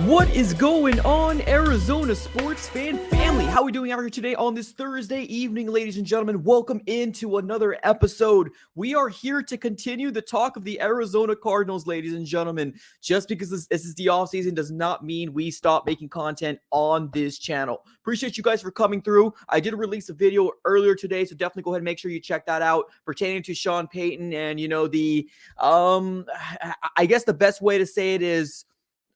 What is going on, Arizona sports fan family? How are we doing out here today on this Thursday evening, ladies and gentlemen? Welcome into another episode. We are here to continue the talk of the Arizona Cardinals, ladies and gentlemen. Just because this is the offseason does not mean we stop making content on this channel. Appreciate you guys for coming through. I did release a video earlier today, so definitely go ahead and make sure you check that out pertaining to Sean Payton and, I guess the best way to say it is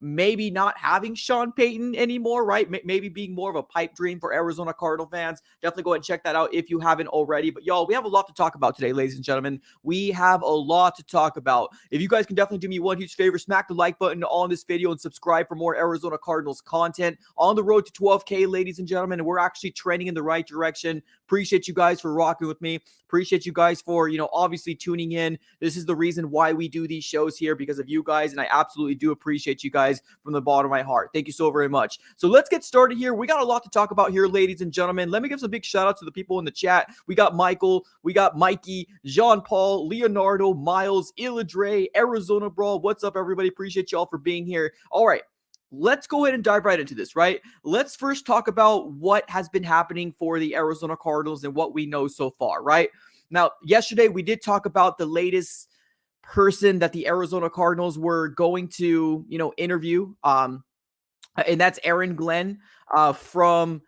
maybe not having Sean Payton anymore, right? Maybe being more of a pipe dream for Arizona Cardinal fans. Definitely go ahead and check that out if you haven't already. But y'all, we have a lot to talk about today, ladies and gentlemen. We have a lot to talk about. If you guys can definitely do me one huge favor, smack the like button on this video and subscribe for more Arizona Cardinals content. On the road to 12K, ladies and gentlemen, and we're actually trending in the right direction. Appreciate you guys for rocking with me. Appreciate you guys for, obviously tuning in. This is the reason why we do these shows here, because of you guys, and I absolutely do appreciate you guys from the bottom of my heart. Thank you so very much. So let's get started here. We got a lot to talk about here, ladies and gentlemen. Let me give some big shout outs to the people in the chat. We got Michael, we got Mikey, Jean-Paul, Leonardo, Miles, Illadre, Arizona Brawl. What's up, everybody? Appreciate y'all for being here. All right. Let's go ahead and dive right into this, right? Let's first talk about what has been happening for the Arizona Cardinals and what we know so far, right? Now, yesterday we did talk about the latest person that the Arizona Cardinals were going to, interview. And that's Aaron Glenn from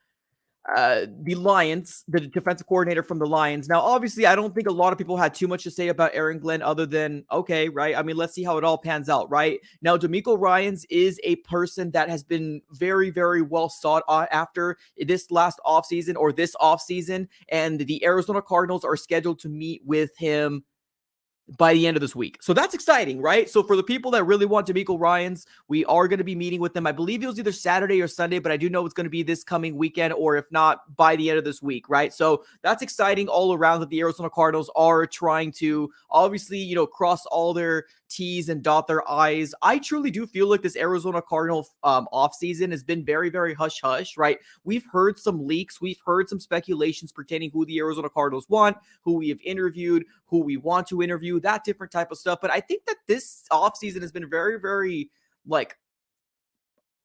the Lions, the defensive coordinator from the Lions. Now, obviously, I don't think a lot of people had too much to say about Aaron Glenn other than, okay, right? I mean, let's see how it all pans out, right? Now, DeMeco Ryans is a person that has been very, very well sought after this last offseason or this offseason, and the Arizona Cardinals are scheduled to meet with him by the end of this week. So that's exciting, right? So for the people that really want DeMeco Ryans, we are going to be meeting with them. I believe it was either Saturday or Sunday, but I do know it's going to be this coming weekend, or if not, by the end of this week, right? So that's exciting all around that the Arizona Cardinals are trying to obviously, cross all their T's and dot their I's. I truly do feel like this Arizona Cardinal offseason has been very, very hush-hush, right? We've heard some leaks. We've heard some speculations pertaining who the Arizona Cardinals want, who we have interviewed, who we want to interview, that different type of stuff. But I think that this offseason has been very, very,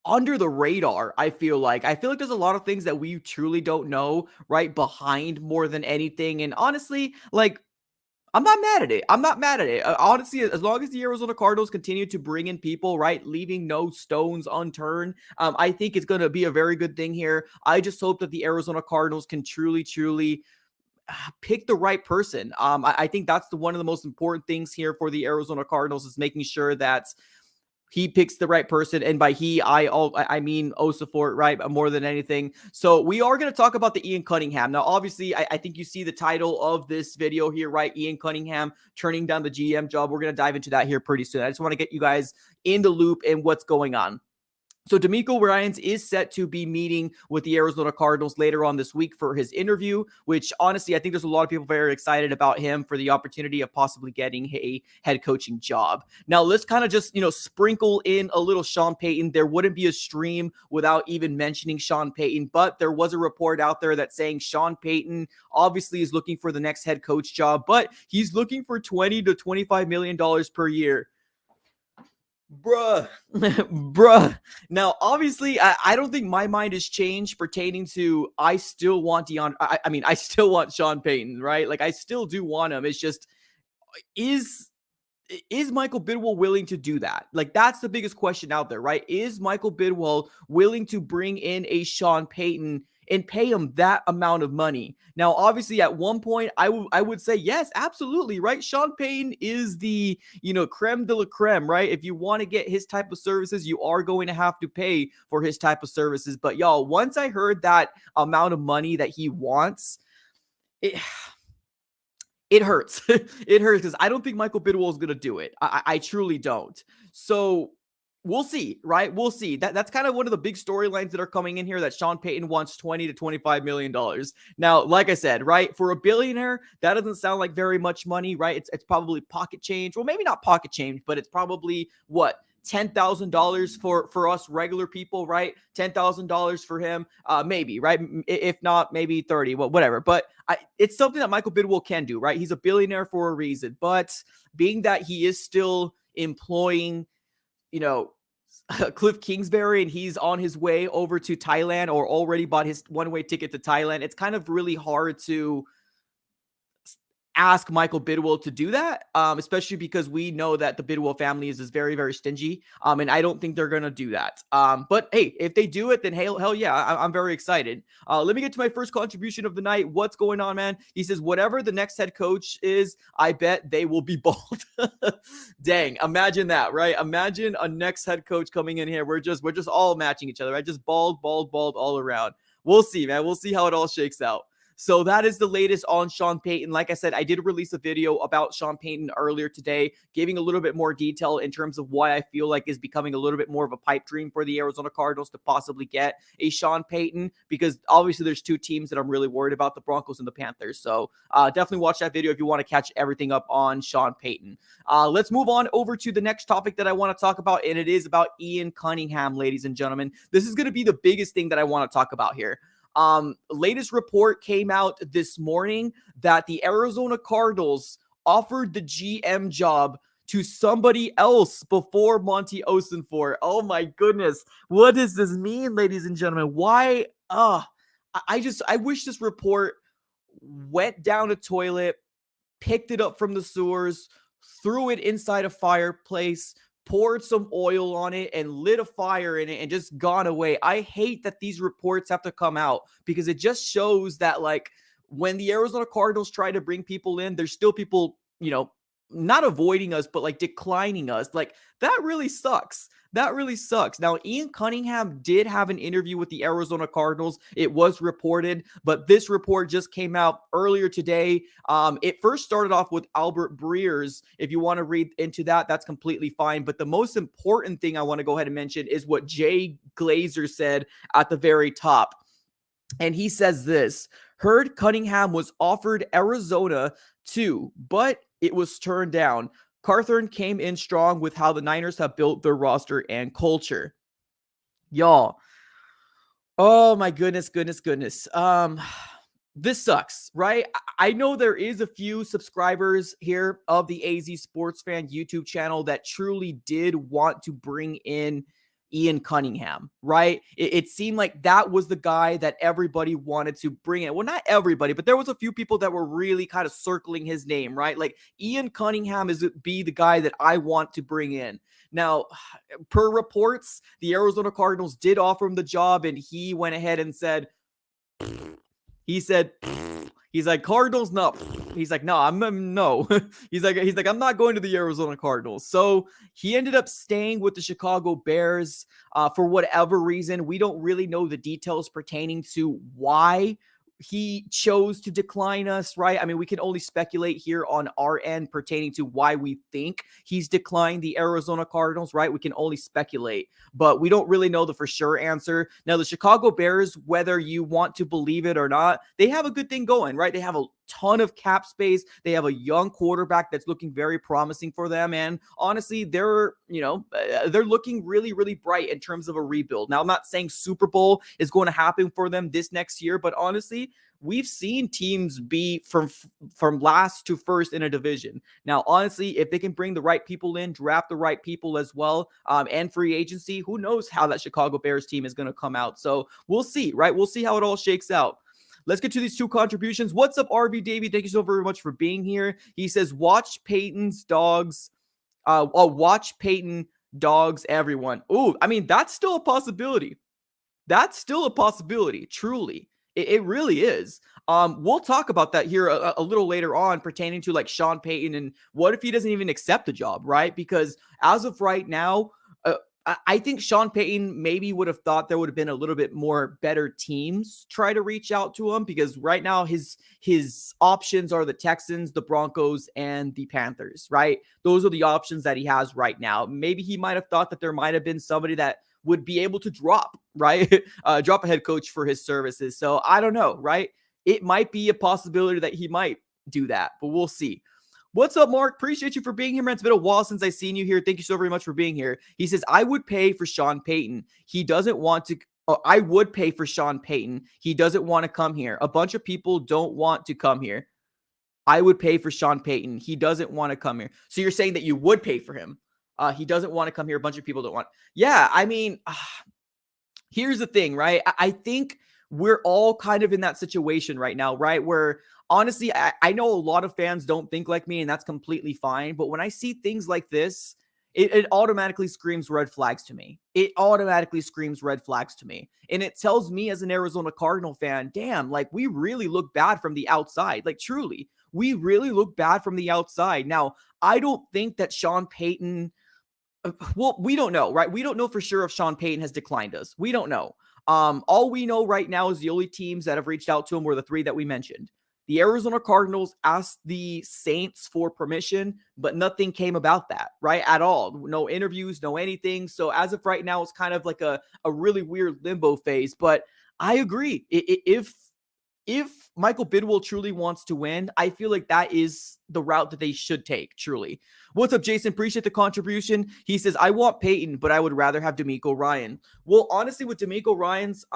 under the radar. I feel like there's a lot of things that we truly don't know right behind more than anything. And honestly, I'm not mad at it. Honestly, as long as the Arizona Cardinals continue to bring in people, right, leaving no stones unturned, I think it's going to be a very good thing here. I just hope that the Arizona Cardinals can truly pick the right person. I think that's one of the most important things here for the Arizona Cardinals, is making sure that he picks the right person. And by he, I mean Osafort, right? More than anything. So we are going to talk about the Ian Cunningham. Now, obviously, I think you see the title of this video here, right? Ian Cunningham turning down the GM job. We're going to dive into that here pretty soon. I just want to get you guys in the loop and what's going on. So DeMeco Ryans is set to be meeting with the Arizona Cardinals later on this week for his interview, which honestly, I think there's a lot of people very excited about him for the opportunity of possibly getting a head coaching job. Now, let's kind of just, sprinkle in a little Sean Payton. There wouldn't be a stream without even mentioning Sean Payton, but there was a report out there that's saying Sean Payton obviously is looking for the next head coach job, but he's looking for $20 to $25 million per year. Bruh. Now, obviously, I don't think my mind has changed pertaining to I still want I still want Sean Payton, right? I still do want him. It's just, is Michael Bidwell willing to do that? That's the biggest question out there, right? Is Michael Bidwell willing to bring in a Sean Payton and pay him that amount of money. Now, obviously, at one point, I would say yes, absolutely, right? Sean Payton is the, creme de la creme, right? If you want to get his type of services, you are going to have to pay for his type of services. But y'all, once I heard that amount of money that he wants, it hurts. It hurts because I don't think Michael Bidwell is going to do it. I truly don't. So we'll see, right? We'll see. That's kind of one of the big storylines that are coming in here, that Sean Payton wants $20 to $25 million. Now, like I said, right, for a billionaire, that doesn't sound like very much money, right? It's probably pocket change. Well, maybe not pocket change, but it's probably what? $10,000 for us regular people, right? $10,000 for him, maybe, right? If not, maybe 30, well, whatever. But it's something that Michael Bidwell can do, right? He's a billionaire for a reason. But being that he is still employing, Cliff Kingsbury, and he's on his way over to Thailand, or already bought his one-way ticket to Thailand, it's kind of really hard to ask Michael Bidwell to do that, especially because we know that the Bidwell family is very, very stingy, and I don't think they're going to do that. But hey, if they do it, then hell yeah, I'm very excited. Let me get to my first contribution of the night. What's going on, man? He says, whatever the next head coach is, I bet they will be bald. Dang, imagine that, right? Imagine a next head coach coming in here. We're just all matching each other, right? Just bald all around. We'll see, man. We'll see how it all shakes out. So that is the latest on Sean Payton. Like I said, I did release a video about Sean Payton earlier today, giving a little bit more detail in terms of why I feel like is becoming a little bit more of a pipe dream for the Arizona Cardinals to possibly get a Sean Payton, because obviously there's two teams that I'm really worried about, the Broncos and the Panthers. So definitely watch that video if you want to catch everything up on Sean Payton. Let's move on over to the next topic that I want to talk about, and it is about Ian Cunningham, ladies and gentlemen. This is going to be the biggest thing that I want to talk about here. Latest report came out this morning that the Arizona Cardinals offered the GM job to somebody else before Monty Osenfort. Oh my goodness. What does this mean, ladies and gentlemen? Why? I wish this report went down a toilet, picked it up from the sewers, threw it inside a fireplace, poured some oil on it, and lit a fire in it, and just gone away. I hate that these reports have to come out, because it just shows that, like, when the Arizona Cardinals try to bring people in, there's still people, not avoiding us, but like declining us. Like, that really sucks. That really sucks. Now, Ian Cunningham did have an interview with the Arizona Cardinals. It was reported, but this report just came out earlier today. It first started off with Albert Breers. If you want to read into that, that's completely fine. But the most important thing I want to go ahead and mention is what Jay Glazer said at the very top. And he says this: heard Cunningham was offered Arizona too, but it was turned down. Carthon came in strong with how the Niners have built their roster and culture. Y'all. Oh my goodness. This sucks, right? I know there is a few subscribers here of the AZ Sports Fan YouTube channel that truly did want to bring in Ian Cunningham, right? It seemed like that was the guy that everybody wanted to bring in. Well, not everybody, but there was a few people that were really kind of circling his name, right? Like, Ian Cunningham be the guy that I want to bring in. Now, per reports, the Arizona Cardinals did offer him the job, and he went ahead and said, he's like, Cardinals, no. He's like, no, no. he's like, I'm not going to the Arizona Cardinals. So he ended up staying with the Chicago Bears for whatever reason. We don't really know the details pertaining to why he chose to decline us, right? I mean, we can only speculate here on our end pertaining to why we think he's declined the Arizona Cardinals, right? We can only speculate, but we don't really know the for sure answer. Now, the Chicago Bears, whether you want to believe it or not, they have a good thing going, right? They have a ton of cap space. They have a young quarterback that's looking very promising for them. And honestly, they're looking really, really bright in terms of a rebuild. Now, I'm not saying Super Bowl is going to happen for them this next year, but honestly, we've seen teams be from last to first in a division. Now, honestly, if they can bring the right people in, draft the right people as well, and free agency, who knows how that Chicago Bears team is going to come out. So we'll see, right? We'll see how it all shakes out. Let's get to these two contributions. What's up, RV Davey? Thank you so very much for being here. He says, watch Peyton's dogs. Watch Payton dogs, everyone. Ooh, I mean, that's still a possibility. That's still a possibility, truly. It really is. We'll talk about that here a little later on, pertaining to like Sean Payton and what if he doesn't even accept the job, right? Because as of right now, I think Sean Payton maybe would have thought there would have been a little bit more better teams try to reach out to him, because right now his options are the Texans, the Broncos, and the Panthers, right? Those are the options that he has right now. Maybe he might have thought that there might have been somebody that would be able to drop, right? Drop a head coach for his services. So I don't know, right? It might be a possibility that he might do that, but we'll see. What's up, Mark? Appreciate you for being here, man. It's been a while since I've seen you here. Thank you so very much for being here. He says, I would pay for Sean Payton. He doesn't want to. Oh, I would pay for Sean Payton. He doesn't want to come here. A bunch of people don't want to come here. I would pay for Sean Payton. He doesn't want to come here. So you're saying that you would pay for him. He doesn't want to come here. A bunch of people don't want. Yeah, I mean, here's the thing, right? I think we're all kind of in that situation right now, right? Where honestly, I know a lot of fans don't think like me, and that's completely fine. But when I see things like this, it automatically screams red flags to me. It automatically screams red flags to me. And it tells me as an Arizona Cardinal fan, damn, like we really look bad from the outside. Like truly, we really look bad from the outside. Now, I don't think that Sean Payton, well, we don't know, right? We don't know for sure if Sean Payton has declined us. We don't know. All we know right now is the only teams that have reached out to him were the three that we mentioned. The Arizona Cardinals asked the Saints for permission, but nothing came about that, right? At all. No interviews, no anything. So as of right now, it's kind of like a really weird limbo phase. But I agree. If Michael Bidwell truly wants to win, I feel like that is the route that they should take, truly. What's up, Jason? Appreciate the contribution. He says, I want Payton, but I would rather have DeMeco Ryan. Well, honestly, with DeMeco Ryan's,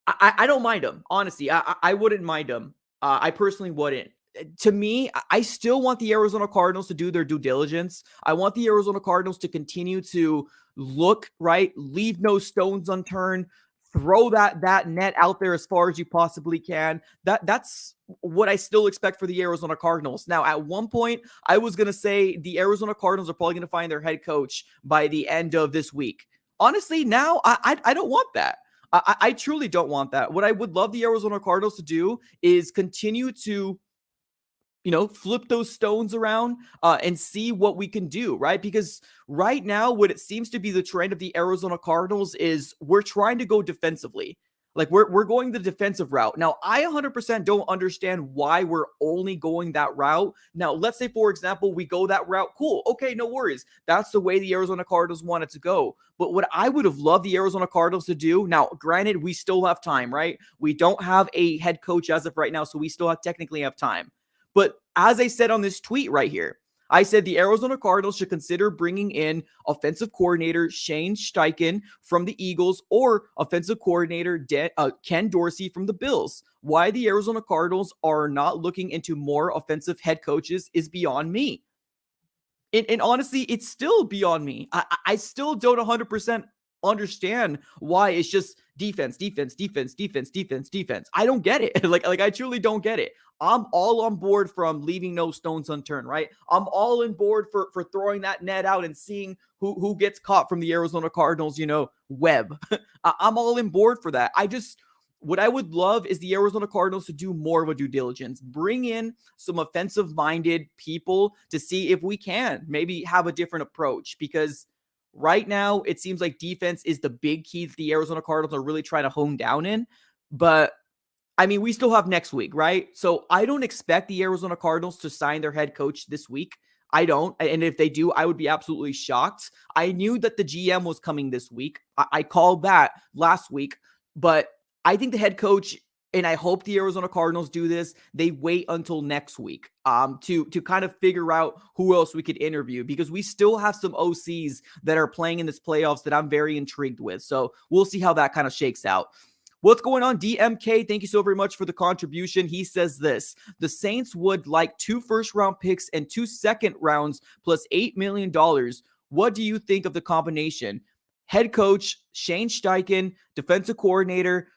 I don't mind him. Honestly, I wouldn't mind him. I personally wouldn't. To me, I still want the Arizona Cardinals to do their due diligence. I want the Arizona Cardinals to continue to look, right, leave no stones unturned, throw that net out there as far as you possibly can. That's what I still expect for the Arizona Cardinals. Now, at one point, I was going to say the Arizona Cardinals are probably going to find their head coach by the end of this week. Honestly, now I don't want that. I truly don't want that. What I would love the Arizona Cardinals to do is continue to, flip those stones around and see what we can do, right? Because right now, what it seems to be the trend of the Arizona Cardinals is we're trying to go defensively. Like we're going the defensive route. Now, I 100% don't understand why we're only going that route. Now, let's say, for example, we go that route. Cool. Okay, no worries. That's the way the Arizona Cardinals want it to go. But what I would have loved the Arizona Cardinals to do, now, granted, we still have time, right? We don't have a head coach as of right now, so we still technically have time. But as I said on this tweet right here, I said the Arizona Cardinals should consider bringing in offensive coordinator Shane Steichen from the Eagles or offensive coordinator Ken Dorsey from the Bills. Why the Arizona Cardinals are not looking into more offensive head coaches is beyond me. And honestly, it's still beyond me. I still don't 100% understand why it's just defense. I don't get it. like I truly don't get it. I'm all on board from leaving no stones unturned, right? I'm all on board for throwing that net out and seeing who gets caught from the Arizona Cardinals, web. I'm all on board for that. What I would love is the Arizona Cardinals to do more of a due diligence, bring in some offensive-minded people to see if we can maybe have a different approach, because right now it seems like defense is the big key that the Arizona Cardinals are really trying to hone down in. But I mean, we still have next week, right? So I don't expect the Arizona Cardinals to sign their head coach this week. I don't. And if they do, I would be absolutely shocked. I knew that the GM was coming this week. I called that last week, but I think the head coach, and I hope the Arizona Cardinals do this, they wait until next week to kind of figure out who else we could interview, because we still have some OCs that are playing in this playoffs that I'm very intrigued with. So we'll see how that kind of shakes out. What's going on, DMK? Thank you so very much for the contribution. He says this: the Saints would like 2 first-round picks and 2 second rounds plus $8 million. What do you think of the combination? Head coach Shane Steichen, defensive coordinator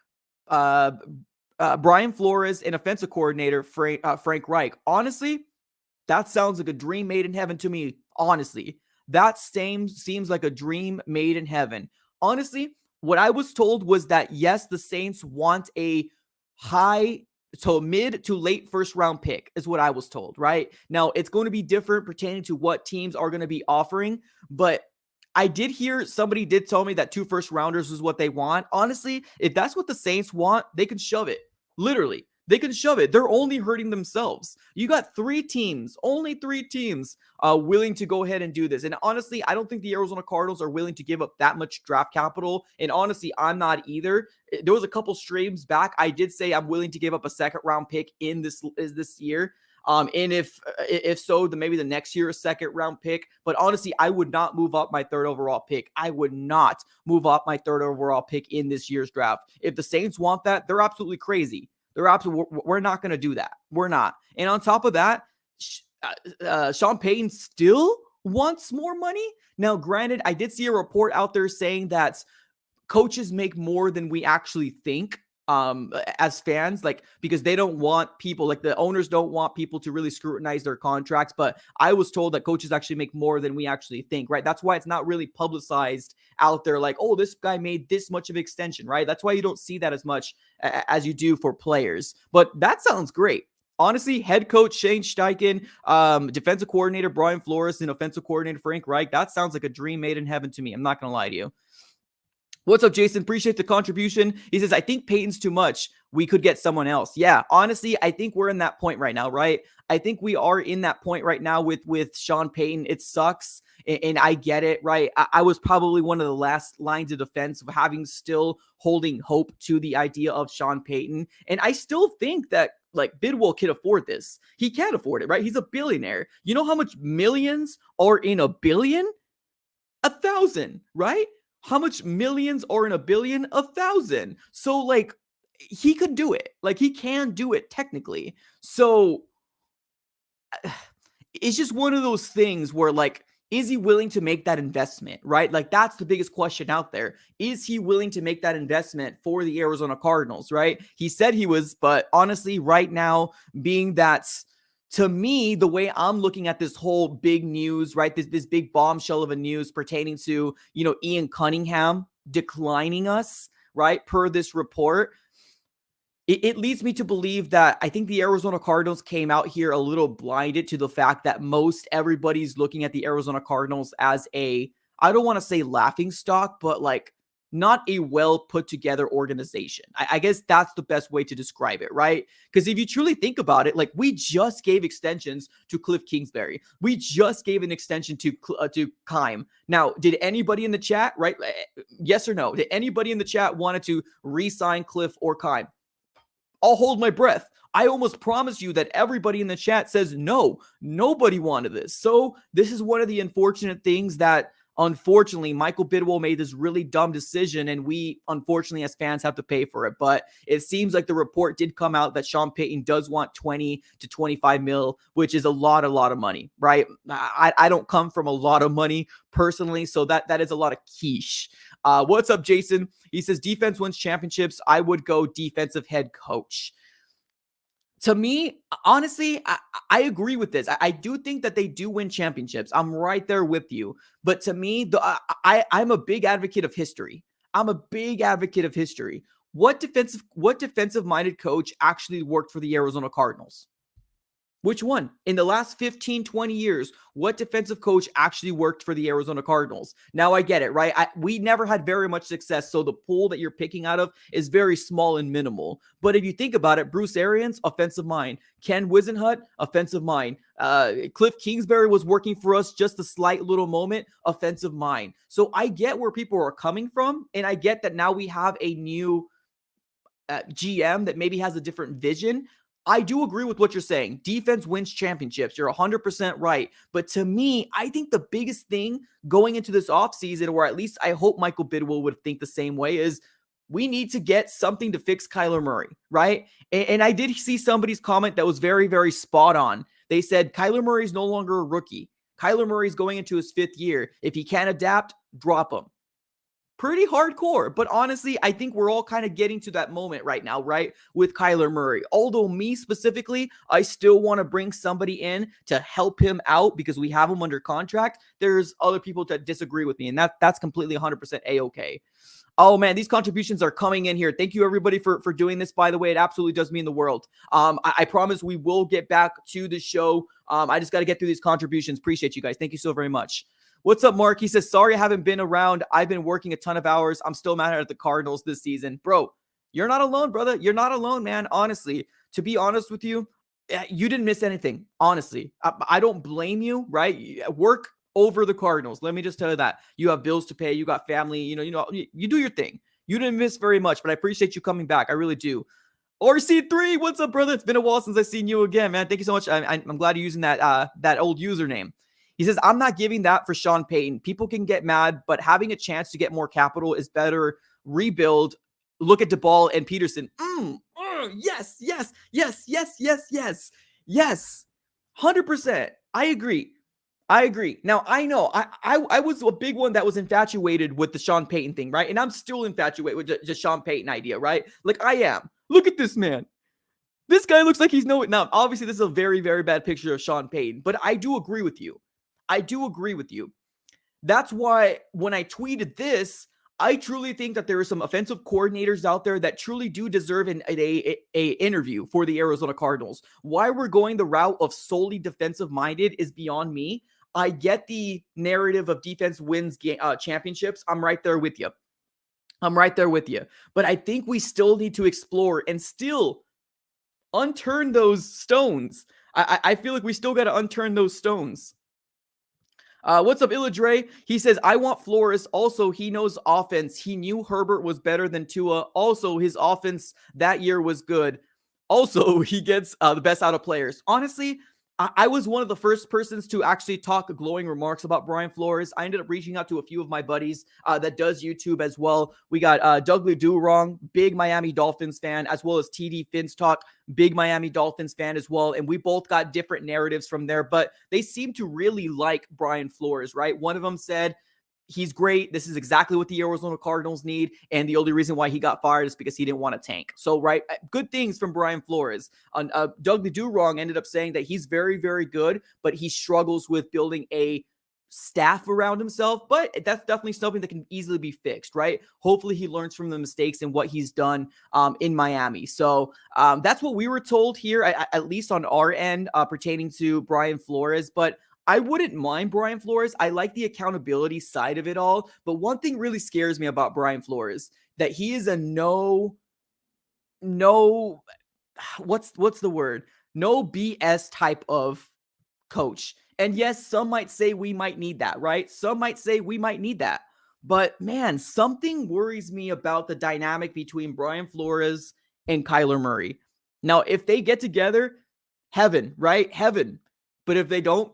Brian Flores, and offensive coordinator Frank Reich. Honestly, that sounds like a dream made in heaven to me. Honestly, that seems like a dream made in heaven. Honestly, what I was told was that, yes, the Saints want a mid to late first round pick is what I was told, right? Now, it's going to be different pertaining to what teams are going to be offering, but I did hear somebody did tell me that 2 first rounders is what they want. Honestly, if that's what the Saints want, they can shove it. Literally, they can shove it. They're only hurting themselves. You got only 3 teams willing to go ahead and do this. And honestly, I don't think the Arizona Cardinals are willing to give up that much draft capital. And honestly, I'm not either. There was a couple streams back. I did say I'm willing to give up a second round pick in this year. And if so, then maybe the next year a second round pick. But honestly, I would not move up my 3rd overall pick. I would not move up my 3rd overall pick in this year's draft. If the Saints want that, they're absolutely crazy. We're not going to do that. We're not. And on top of that, Sean Payton still wants more money. Now, granted, I did see a report out there saying that coaches make more than we actually think. As fans, like, because they don't want people, like the owners don't want people to really scrutinize their contracts. But I was told that coaches actually make more than we actually think, right? That's why it's not really publicized out there, like, oh, this guy made this much of extension, right? That's why you don't see that as much as you do for players. But that sounds great. Honestly, head coach Shane Steichen, defensive coordinator Brian Flores, and offensive coordinator Frank Reich, that sounds like a dream made in heaven to me. I'm not going to lie to you. What's up, Jason? Appreciate the contribution. He says, I think Payton's too much. We could get someone else. Yeah, honestly, I think we're in that point right now, right? I think we are in that point right now with Sean Payton. It sucks, and I get it, right? I was probably one of the last lines of defense of still holding hope to the idea of Sean Payton. And I still think that, like, Bidwell can afford this. He can afford it, right? He's a billionaire. You know how much millions are in a billion? 1,000, right? How much millions are in a billion? 1,000. So, like, he could do it. Like, he can do it technically. So, it's just one of those things where, like, is he willing to make that investment, right? Like, that's the biggest question out there. Is he willing to make that investment for the Arizona Cardinals, right? He said he was, but honestly, right now, being that, to me, the way I'm looking at this whole big news, right, this big bombshell of a news pertaining to, Ian Cunningham declining us, right, per this report, it leads me to believe that I think the Arizona Cardinals came out here a little blinded to the fact that most everybody's looking at the Arizona Cardinals as I don't want to say laughing stock, but like not a well put together organization. I guess that's the best way to describe it, right? Because if you truly think about it, like, we just gave extensions to Cliff Kingsbury. We just gave an extension to Keim. Now, did anybody in the chat, right? Yes or no? Did anybody in the chat wanted to re-sign Cliff or Keim? I'll hold my breath. I almost promise you that everybody in the chat says no. Nobody wanted this. So this is one of the unfortunate things that, unfortunately, Michael Bidwell made this really dumb decision, and we, unfortunately, as fans, have to pay for it. But it seems like the report did come out that Sean Payton does want 20 to 25 mil, which is a lot of money, right? I don't come from a lot of money personally, so that is a lot of quiche. What's up, Jason? He says, defense wins championships. I would go defensive head coach. To me, honestly, I agree with this. I do think that they do win championships. I'm right there with you. But to me, I'm a big advocate of history. What defensive-minded coach actually worked for the Arizona Cardinals? Which one? In the last 15, 20 years, what defensive coach actually worked for the Arizona Cardinals? Now, I get it, right? We never had very much success, so the pool that you're picking out of is very small and minimal. But if you think about it, Bruce Arians, offensive mind. Ken Wisenhunt, offensive mind. Cliff Kingsbury was working for us just a slight little moment, offensive mind. So I get where people are coming from, and I get that now we have a new GM that maybe has a different vision. I do agree with what you're saying. Defense wins championships. You're 100% right. But to me, I think the biggest thing going into this offseason, or at least I hope Michael Bidwell would think the same way, is we need to get something to fix Kyler Murray, right? And I did see somebody's comment that was very, very spot on. They said Kyler Murray is no longer a rookie. Kyler Murray is going into his 5th year. If he can't adapt, drop him. pretty hardcore. But honestly, I think we're all kind of getting to that moment right now, right? With Kyler Murray. Although me specifically, I still want to bring somebody in to help him out because we have him under contract. There's other people that disagree with me, and that's completely 100% A-okay. Oh man, these contributions are coming in here. Thank you everybody for doing this. By the way, it absolutely does mean the world. I promise we will get back to the show. I just got to get through these contributions. Appreciate you guys. Thank you so very much. What's up, Mark? He says, sorry I haven't been around. I've been working a ton of hours. I'm still mad at the Cardinals this season. Bro, you're not alone, brother. You're not alone, man. Honestly, to be honest with you, you didn't miss anything. Honestly, I don't blame you, right? Work over the Cardinals. Let me just tell you that. You have bills to pay. You got family. You do your thing. You didn't miss very much, but I appreciate you coming back. I really do. RC3, what's up, brother? It's been a while since I've seen you again, man. Thank you so much. I'm glad you're using that old username. He says, I'm not giving that for Sean Payton. People can get mad, but having a chance to get more capital is better. Rebuild. Look at DeBall and Peterson. Yes. 100%. I agree. Now, I know I was a big one that was infatuated with the Sean Payton thing, right? And I'm still infatuated with the Sean Payton idea, right? Like I am. Look at this man. This guy looks like he's now, obviously, this is a very, very bad picture of Sean Payton, but I do agree with you. That's why when I tweeted this, I truly think that there are some offensive coordinators out there that truly do deserve an interview for the Arizona Cardinals. Why we're going the route of solely defensive-minded is beyond me. I get the narrative of defense wins championships. I'm right there with you. But I think we still need to explore and still unturn those stones. I feel like we still got to unturn those stones. What's up, Illadre? He says, I want Flores. Also, he knows offense. He knew Herbert was better than Tua. Also, his offense that year was good. Also, he gets the best out of players. Honestly, I was one of the first persons to actually talk glowing remarks about Brian Flores. I ended up reaching out to a few of my buddies that does YouTube as well. We got Doug Ledurong, big Miami Dolphins fan, as well as TD Finstock, big Miami Dolphins fan as well. And we both got different narratives from there, but they seem to really like Brian Flores, right? One of them said, he's great. This is exactly what the Arizona Cardinals need. And the only reason why he got fired is because he didn't want to tank. So, right, good things from Brian Flores. Doug Ledurong ended up saying that he's very, very good, but he struggles with building a staff around himself. But that's definitely something that can easily be fixed, right? Hopefully he learns from the mistakes and what he's done in Miami. So that's what we were told here, at least on our end, pertaining to Brian Flores. But I wouldn't mind Brian Flores. I like the accountability side of it all. But one thing really scares me about Brian Flores, that he is a what's the word? No BS type of coach. And yes, some might say we might need that, right? Some might say we might need that. But man, something worries me about the dynamic between Brian Flores and Kyler Murray. Now, if they get together, heaven, right? Heaven. But if they don't,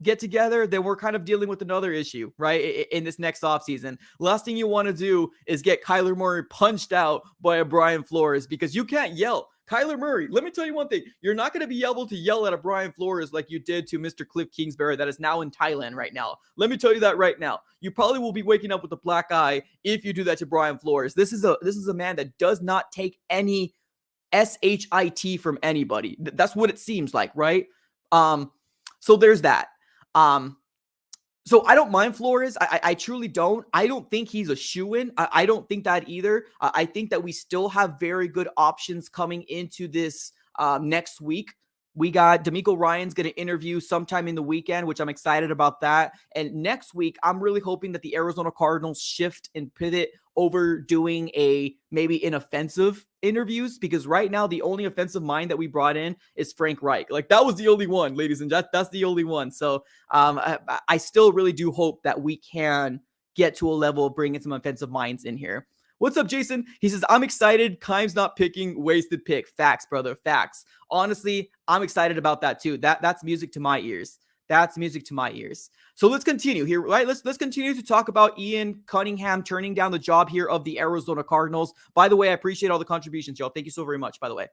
get together, then we're kind of dealing with another issue, right? In this next offseason. Last thing you want to do is get Kyler Murray punched out by a Brian Flores, because you can't yell. Kyler Murray, let me tell you one thing. You're not going to be able to yell at a Brian Flores like you did to Mr. Cliff Kingsbury that is now in Thailand right now. Let me tell you that right now. You probably will be waking up with a black eye if you do that to Brian Flores. This is a man that does not take any shit from anybody. That's what it seems like, right? So there's that. So I don't mind Flores. I truly don't. I don't think he's a shoo-in. I don't think that either. I think that we still have very good options coming into this next week. We got D'Amico Ryan's going to interview sometime in the weekend, which I'm excited about that. And next week, I'm really hoping that the Arizona Cardinals shift and pivot over doing maybe an offensive interviews, because right now the only offensive mind that we brought in is Frank Reich. Like, that was the only one, ladies and gentlemen. That's the only one. So I still really do hope that we can get to a level of bringing some offensive minds in here. What's up, Jason? He says, I'm excited. Kime's not picking. Wasted pick. Facts, brother. Facts. Honestly, I'm excited about that too. That's music to my ears. That's music to my ears. So let's continue here, right? Let's continue to talk about Ian Cunningham turning down the job here of the Arizona Cardinals. By the way, I appreciate all the contributions, y'all. Thank you so very much, by the way.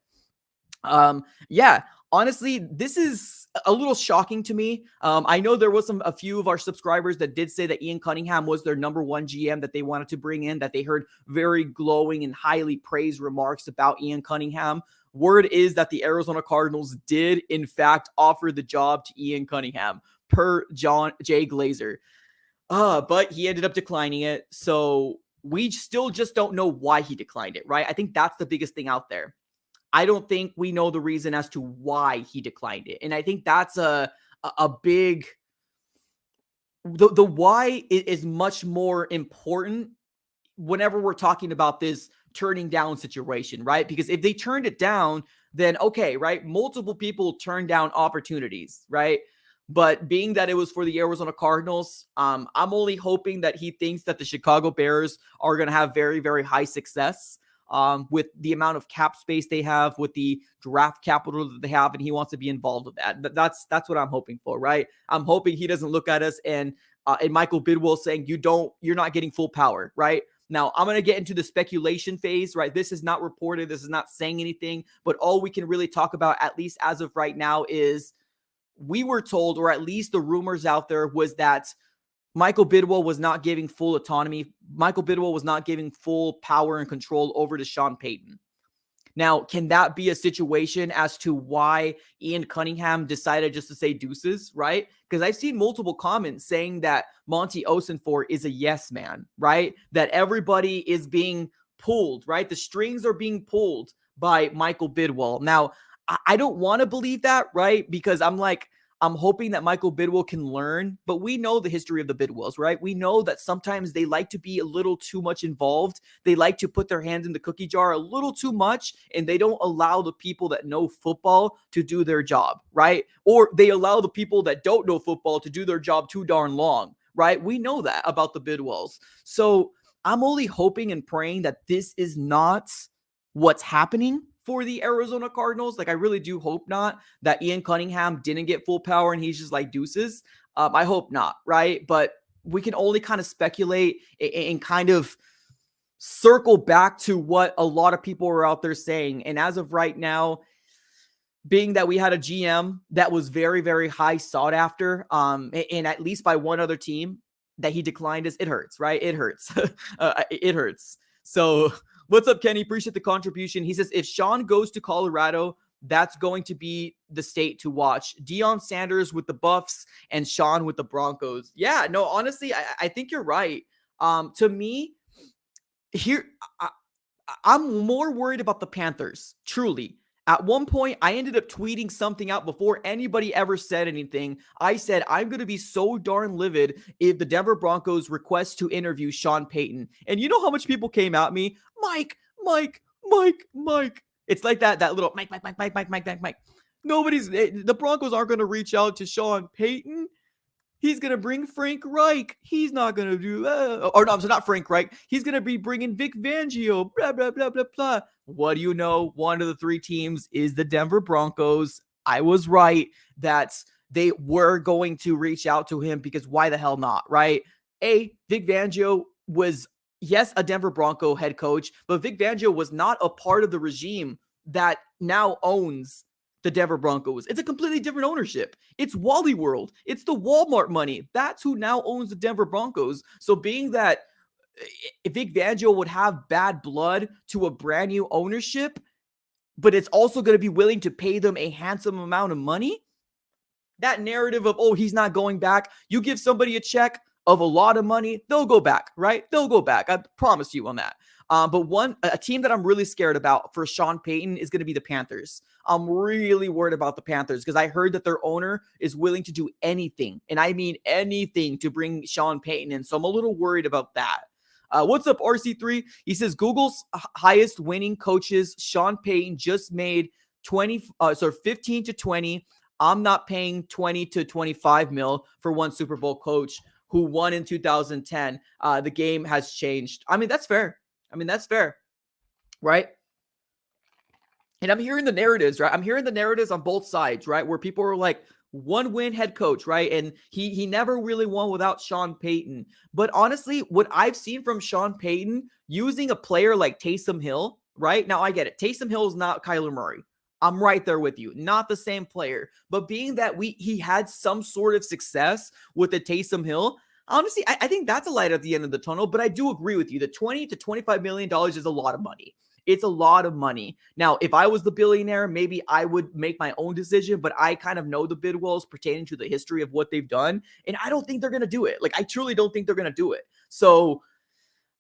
Yeah, honestly, this is a little shocking to me. I know there was a few of our subscribers that did say that Ian Cunningham was their number one GM that they wanted to bring in, that they heard very glowing and highly praised remarks about Ian Cunningham. Word is that the Arizona Cardinals did, in fact, offer the job to Ian Cunningham, per John Jay Glazer. But he ended up declining it. So we still just don't know why he declined it, right? I think that's the biggest thing out there. I don't think we know the reason as to why he declined it. And I think that's a big, the why is much more important whenever we're talking about this turning down situation, right? Because if they turned it down, then okay, right? Multiple people turned down opportunities, right? But being that it was for the Arizona Cardinals, I'm only hoping that he thinks that the Chicago Bears are going to have very, very high success with the amount of cap space they have, with the draft capital that they have, and he wants to be involved with that. That's what I'm hoping for, right? I'm hoping he doesn't look at us and Michael Bidwell saying you're not getting full power, right? Now, I'm going to get into the speculation phase, right? This is not reported. This is not saying anything, but all we can really talk about, at least as of right now, is we were told, or at least the rumors out there, was that Michael Bidwell was not giving full autonomy. Michael Bidwell was not giving full power and control over to Sean Payton. Now, can that be a situation as to why Ian Cunningham decided just to say deuces, right? Because I've seen multiple comments saying that Monty Osenfor is a yes man, right? That everybody is being pulled, right? The strings are being pulled by Michael Bidwell. Now, I don't want to believe that, right? Because I'm hoping that Michael Bidwell can learn, but we know the history of the Bidwells, right? We know that sometimes they like to be a little too much involved. They like to put their hands in the cookie jar a little too much, and they don't allow the people that know football to do their job, right? Or they allow the people that don't know football to do their job too darn long, right? We know that about the Bidwells. So I'm only hoping and praying that this is not what's happening for the Arizona Cardinals. Like, I really do hope not, that Ian Cunningham didn't get full power and he's just like deuces. I hope not, right? But we can only kind of speculate and kind of circle back to what a lot of people are out there saying. And as of right now, being that we had a GM that was very, very high sought after, and at least by one other team, that he declined us, it hurts, right? It hurts. It hurts. So what's up, Kenny? Appreciate the contribution. He says, if Sean goes to Colorado, that's going to be the state to watch. Deion Sanders with the Buffs and Sean with the Broncos. Yeah, no, honestly, I think you're right. To me, here, I'm more worried about the Panthers, truly. At one point, I ended up tweeting something out before anybody ever said anything. I said, I'm going to be so darn livid if the Denver Broncos request to interview Sean Payton. And you know how much people came at me? Mike. It's like that little Mike. The Broncos aren't going to reach out to Sean Payton. He's going to bring Frank Reich. He's not going to do that. Or no, so not Frank Reich. He's going to be bringing Vic Fangio. Blah, blah, blah, blah, blah. What do you know? One of the three teams is the Denver Broncos. I was right that they were going to reach out to him, because why the hell not, right? Vic Fangio was, yes, a Denver Bronco head coach, but Vic Fangio was not a part of the regime that now owns the Denver Broncos. It's a completely different ownership. It's Wally World. It's the Walmart money. That's who now owns the Denver Broncos. So being that if Vic Fangio would have bad blood to a brand new ownership, but it's also going to be willing to pay them a handsome amount of money, that narrative of, oh, he's not going back. You give somebody a check of a lot of money, they'll go back, right? They'll go back. I promise you on that. But a team that I'm really scared about for Sean Payton is going to be the Panthers. I'm really worried about the Panthers because I heard that their owner is willing to do anything, and I mean anything, to bring Sean Payton in. So I'm a little worried about that. What's up, RC3? He says Google's highest winning coaches, Sean Payton, just made 15 to 20. I'm not paying 20 to 25 mil for one Super Bowl coach who won in 2010. The game has changed. I mean, that's fair. Right? And I'm hearing the narratives, right? I'm hearing the narratives on both sides, right? Where people are like, one win head coach, right? And he never really won without Sean Payton. But honestly, what I've seen from Sean Payton using a player like Taysom Hill, right? Now I get it. Taysom Hill is not Kyler Murray. I'm right there with you. Not the same player, but being that he had some sort of success with the Taysom Hill, honestly, I think that's a light at the end of the tunnel. But I do agree with you. The $20 to $25 million is a lot of money. It's a lot of money. Now, if I was the billionaire, maybe I would make my own decision, but I kind of know the Bidwells pertaining to the history of what they've done, and I don't think they're going to do it. Like, I truly don't think they're going to do it. So,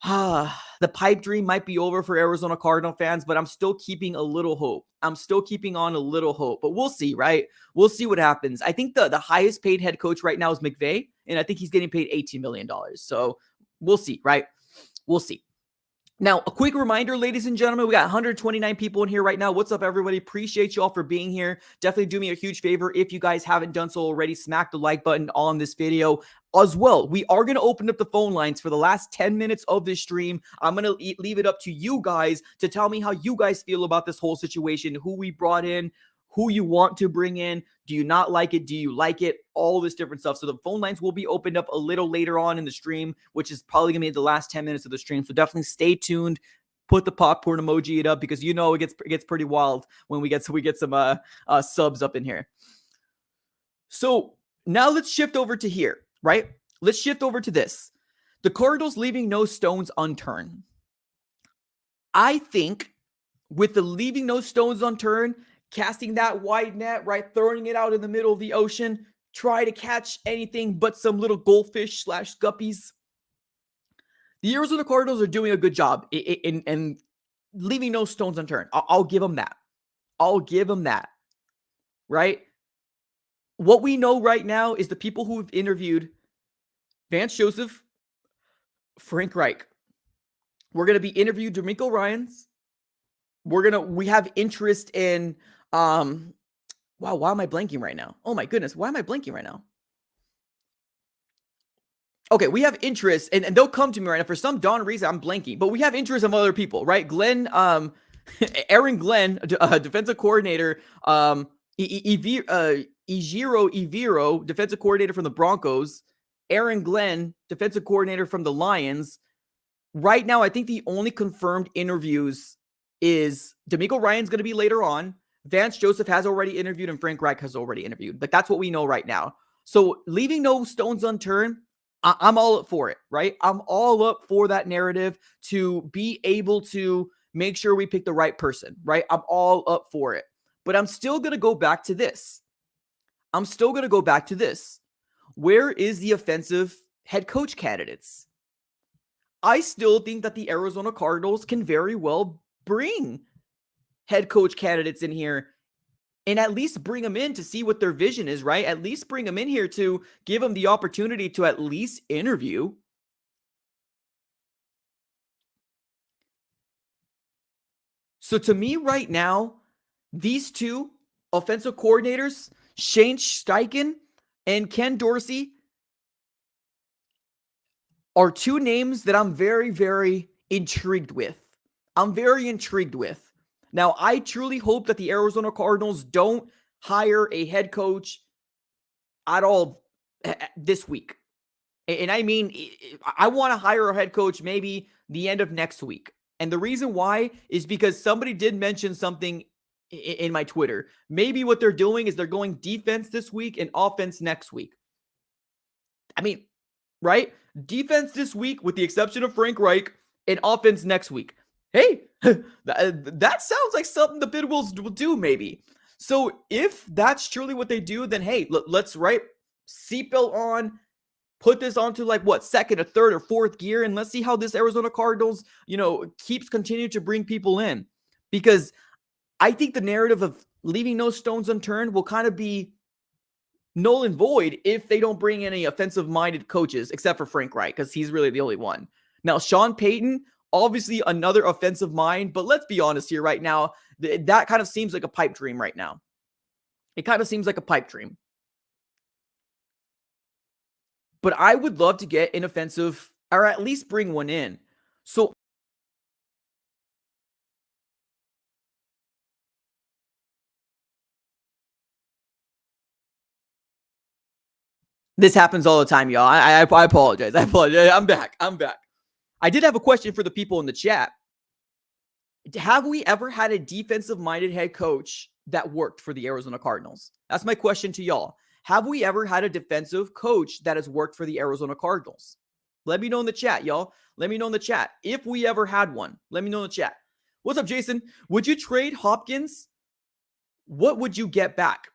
the pipe dream might be over for Arizona Cardinal fans, but I'm still keeping a little hope. I'm still keeping on a little hope, but we'll see, right? We'll see what happens. I think the highest paid head coach right now is McVay, and I think he's getting paid $18 million. So we'll see, right? We'll see. Now, a quick reminder, ladies and gentlemen, we got 129 people in here right now. What's up, everybody? Appreciate you all for being here. Definitely do me a huge favor. If you guys haven't done so already, smack the like button on this video as well. We are going to open up the phone lines for the last 10 minutes of this stream. I'm going to leave it up to you guys to tell me how you guys feel about this whole situation, who we brought in, who you want to bring in. Do you not like it? Do you like it? All this different stuff. So the phone lines will be opened up a little later on in the stream, which is probably going to be the last 10 minutes of the stream. So definitely stay tuned. Put the popcorn emoji it up because you know it gets pretty wild when we get some subs up in here. So now let's shift over to here, right? Let's shift over to this. The Cardinals leaving no stones unturned. I think with the leaving no stones unturned, casting that wide net, right? Throwing it out in the middle of the ocean, try to catch anything but some little goldfish / guppies. The Arizona Cardinals are doing a good job in leaving no stones unturned. I'll give them that. I'll give them that, right? What we know right now is the people who have interviewed Vance Joseph, Frank Reich. We're going to be interviewed DeMeco Ryans. We have interest in, wow, why am I blanking right now? Oh my goodness, why am I blanking right now? Okay, we have interest, and they'll come to me right now. For some darn reason, I'm blanking, but we have interest in other people, right? Glenn, Aaron Glenn, defensive coordinator, Ejiro Evero, defensive coordinator from the Broncos, Aaron Glenn, defensive coordinator from the Lions. Right now, I think the only confirmed interviews is DeMeco Ryans going to be later on. Vance Joseph has already interviewed, and Frank Reich has already interviewed. But that's what we know right now. So leaving no stones unturned, I'm all up for it, right? I'm all up for that narrative to be able to make sure we pick the right person, right? I'm all up for it. But I'm still going to go back to this. Where is the offensive head coach candidates? I still think that the Arizona Cardinals can very well bring head coach candidates in here and at least bring them in to see what their vision is, right? At least bring them in here to give them the opportunity to at least interview. So to me right now, these two offensive coordinators, Shane Steichen and Ken Dorsey, are two names that I'm very, very intrigued with. Now, I truly hope that the Arizona Cardinals don't hire a head coach at all this week. And I mean, I want to hire a head coach maybe the end of next week. And the reason why is because somebody did mention something in my Twitter. Maybe what they're doing is they're going defense this week and offense next week. I mean, right? Defense this week with the exception of Frank Reich and offense next week. Hey, that sounds like something the Bidwells will do maybe. So if that's truly what they do, then hey, let's right seatbelt on, put this onto like what, second or third or fourth gear, and let's see how this Arizona Cardinals, keeps continuing to bring people in. Because I think the narrative of leaving no stones unturned will kind of be null and void if they don't bring any offensive-minded coaches, except for Frank Reich, because he's really the only one. Now, Sean Payton, obviously another offensive mind, but let's be honest here right now, that kind of seems like a pipe dream right now. It kind of seems like a pipe dream. But I would love to get an offensive, or at least bring one in. So this happens all the time, y'all. I apologize. I'm back. I did have a question for the people in the chat. Have we ever had a defensive-minded head coach that worked for the Arizona Cardinals? That's my question to y'all. Have we ever had a defensive coach that has worked for the Arizona Cardinals? Let me know in the chat, y'all. Let me know in the chat. If we ever had one, let me know in the chat. What's up, Jason? Would you trade Hopkins? What would you get back?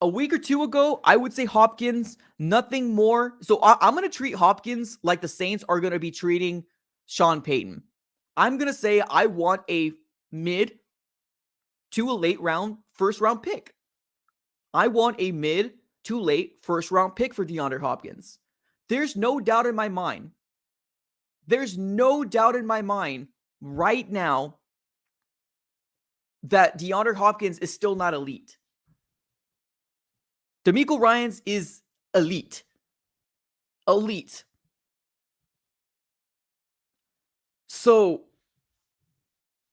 A week or two ago, I would say Hopkins, nothing more. So I'm going to treat Hopkins like the Saints are going to be treating Sean Payton. I'm going to say I want a mid to a late round first round pick. I want a mid to late first round pick for DeAndre Hopkins. There's no doubt in my mind. There's no doubt in my mind right now that DeAndre Hopkins is still not elite. DeMeco Ryans is elite. Elite. So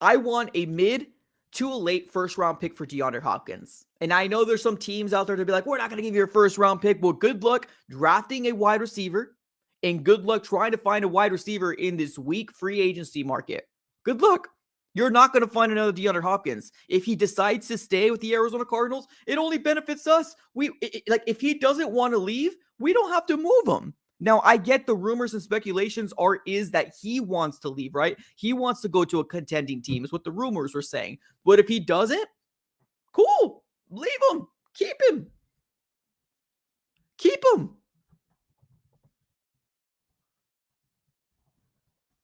I want a mid to a late first round pick for DeAndre Hopkins. And I know there's some teams out there to be like, we're not going to give you a first round pick. Well, good luck drafting a wide receiver and good luck trying to find a wide receiver in this weak free agency market. Good luck. You're not going to find another DeAndre Hopkins. If he decides to stay with the Arizona Cardinals, it only benefits us. Like if he doesn't want to leave, we don't have to move him. Now, I get the rumors and speculations is that he wants to leave, right? He wants to go to a contending team is what the rumors were saying. But if he doesn't, cool. Leave him. Keep him. Keep him.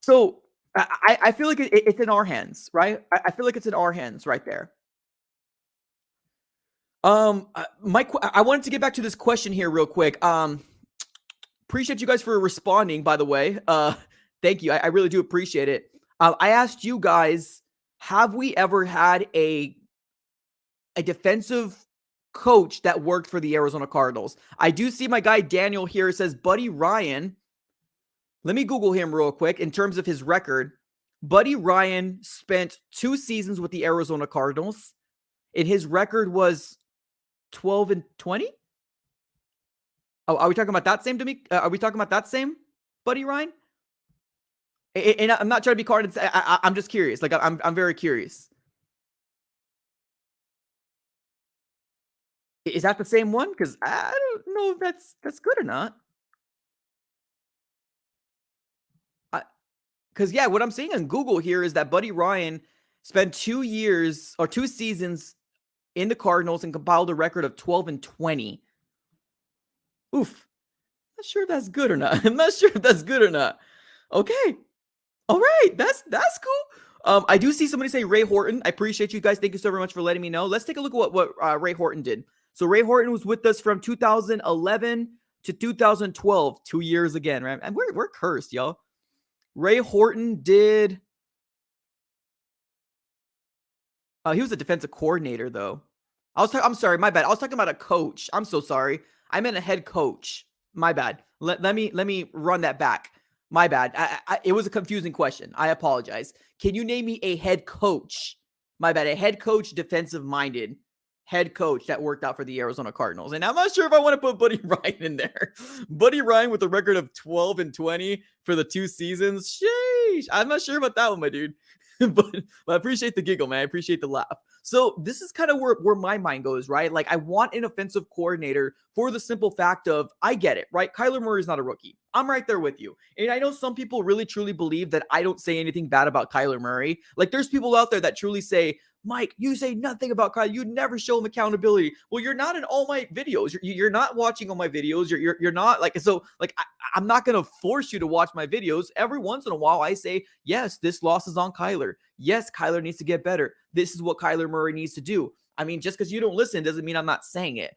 So I feel like it's in our hands, right? I feel like it's in our hands right there. Mike, I wanted to get back to this question here real quick. Appreciate you guys for responding, by the way. Thank you. I really do appreciate it. I asked you guys, have we ever had a defensive coach that worked for the Arizona Cardinals? I do see my guy Daniel here says Buddy Ryan. Let me Google him real quick in terms of his record. Buddy Ryan spent 2 seasons with the Arizona Cardinals, and his record was 12-20. Oh, are we talking about that same to me? Are we talking about that same Buddy Ryan? And I'm not trying to be carded. I'm just curious. Like I'm very curious. Is that the same one? Because I don't know if that's good or not. Because yeah, what I'm seeing on Google here is that Buddy Ryan spent 2 years or 2 seasons in the Cardinals and compiled a record of 12-20. Oof. Not sure if that's good or not. I'm not sure if that's good or not. Okay. All right. That's cool. I do see somebody say Ray Horton. I appreciate you guys. Thank you so very much for letting me know. Let's take a look at what Ray Horton did. So Ray Horton was with us from 2011 to 2012, 2 years again, right? And we're cursed, y'all. Ray Horton did. He was a defensive coordinator, though. I'm sorry, my bad. I was talking about a coach. I'm so sorry. I meant a head coach. My bad. Let me run that back. My bad. It was a confusing question. I apologize. Can you name me a head coach? My bad. A head coach, defensive-minded head coach that worked out for the Arizona Cardinals. And I'm not sure if I want to put Buddy Ryan in there. Buddy Ryan with a record of 12-20 for the 2 seasons. Sheesh. I'm not sure about that one, my dude. but I appreciate the giggle, man. I appreciate the laugh. So this is kind of where my mind goes, right? Like I want an offensive coordinator for the simple fact of, I get it, right? Kyler Murray is not a rookie. I'm right there with you. And I know some people really truly believe that I don't say anything bad about Kyler Murray. Like there's people out there that truly say, Mike, you say nothing about Kyler. You never show him accountability. Well, you're not in all my videos. You're not watching all my videos. You're not like, so like, I'm not going to force you to watch my videos. Every once in a while, I say, yes, this loss is on Kyler. Yes, Kyler needs to get better. This is what Kyler Murray needs to do. I mean, just because you don't listen doesn't mean I'm not saying it.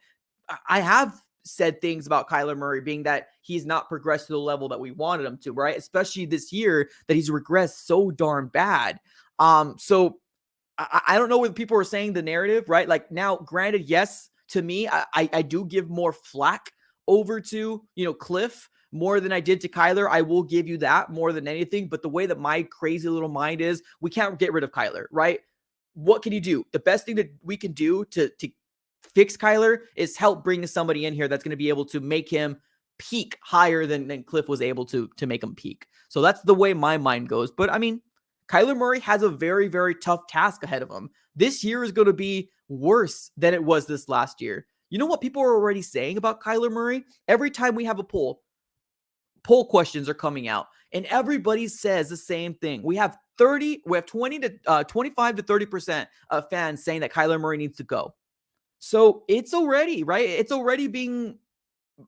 I have said things about Kyler Murray being that he's not progressed to the level that we wanted him to, right? Especially this year that he's regressed so darn bad. So I don't know what people are saying the narrative, right? Like now, granted, yes, to me, I do give more flack over to, Cliff more than I did to Kyler. I will give you that more than anything. But the way that my crazy little mind is, we can't get rid of Kyler, right? What can you do? The best thing that we can do to fix Kyler is help bring somebody in here that's going to be able to make him peak higher than Cliff was able to make him peak. So that's the way my mind goes. But I mean, Kyler Murray has a very, very tough task ahead of him. This year is going to be worse than it was this last year. You know what people are already saying about Kyler Murray? Every time we have a poll questions are coming out, and everybody says the same thing. We have 20 to 25 to 30% of fans saying that Kyler Murray needs to go. So it's already, right? It's already being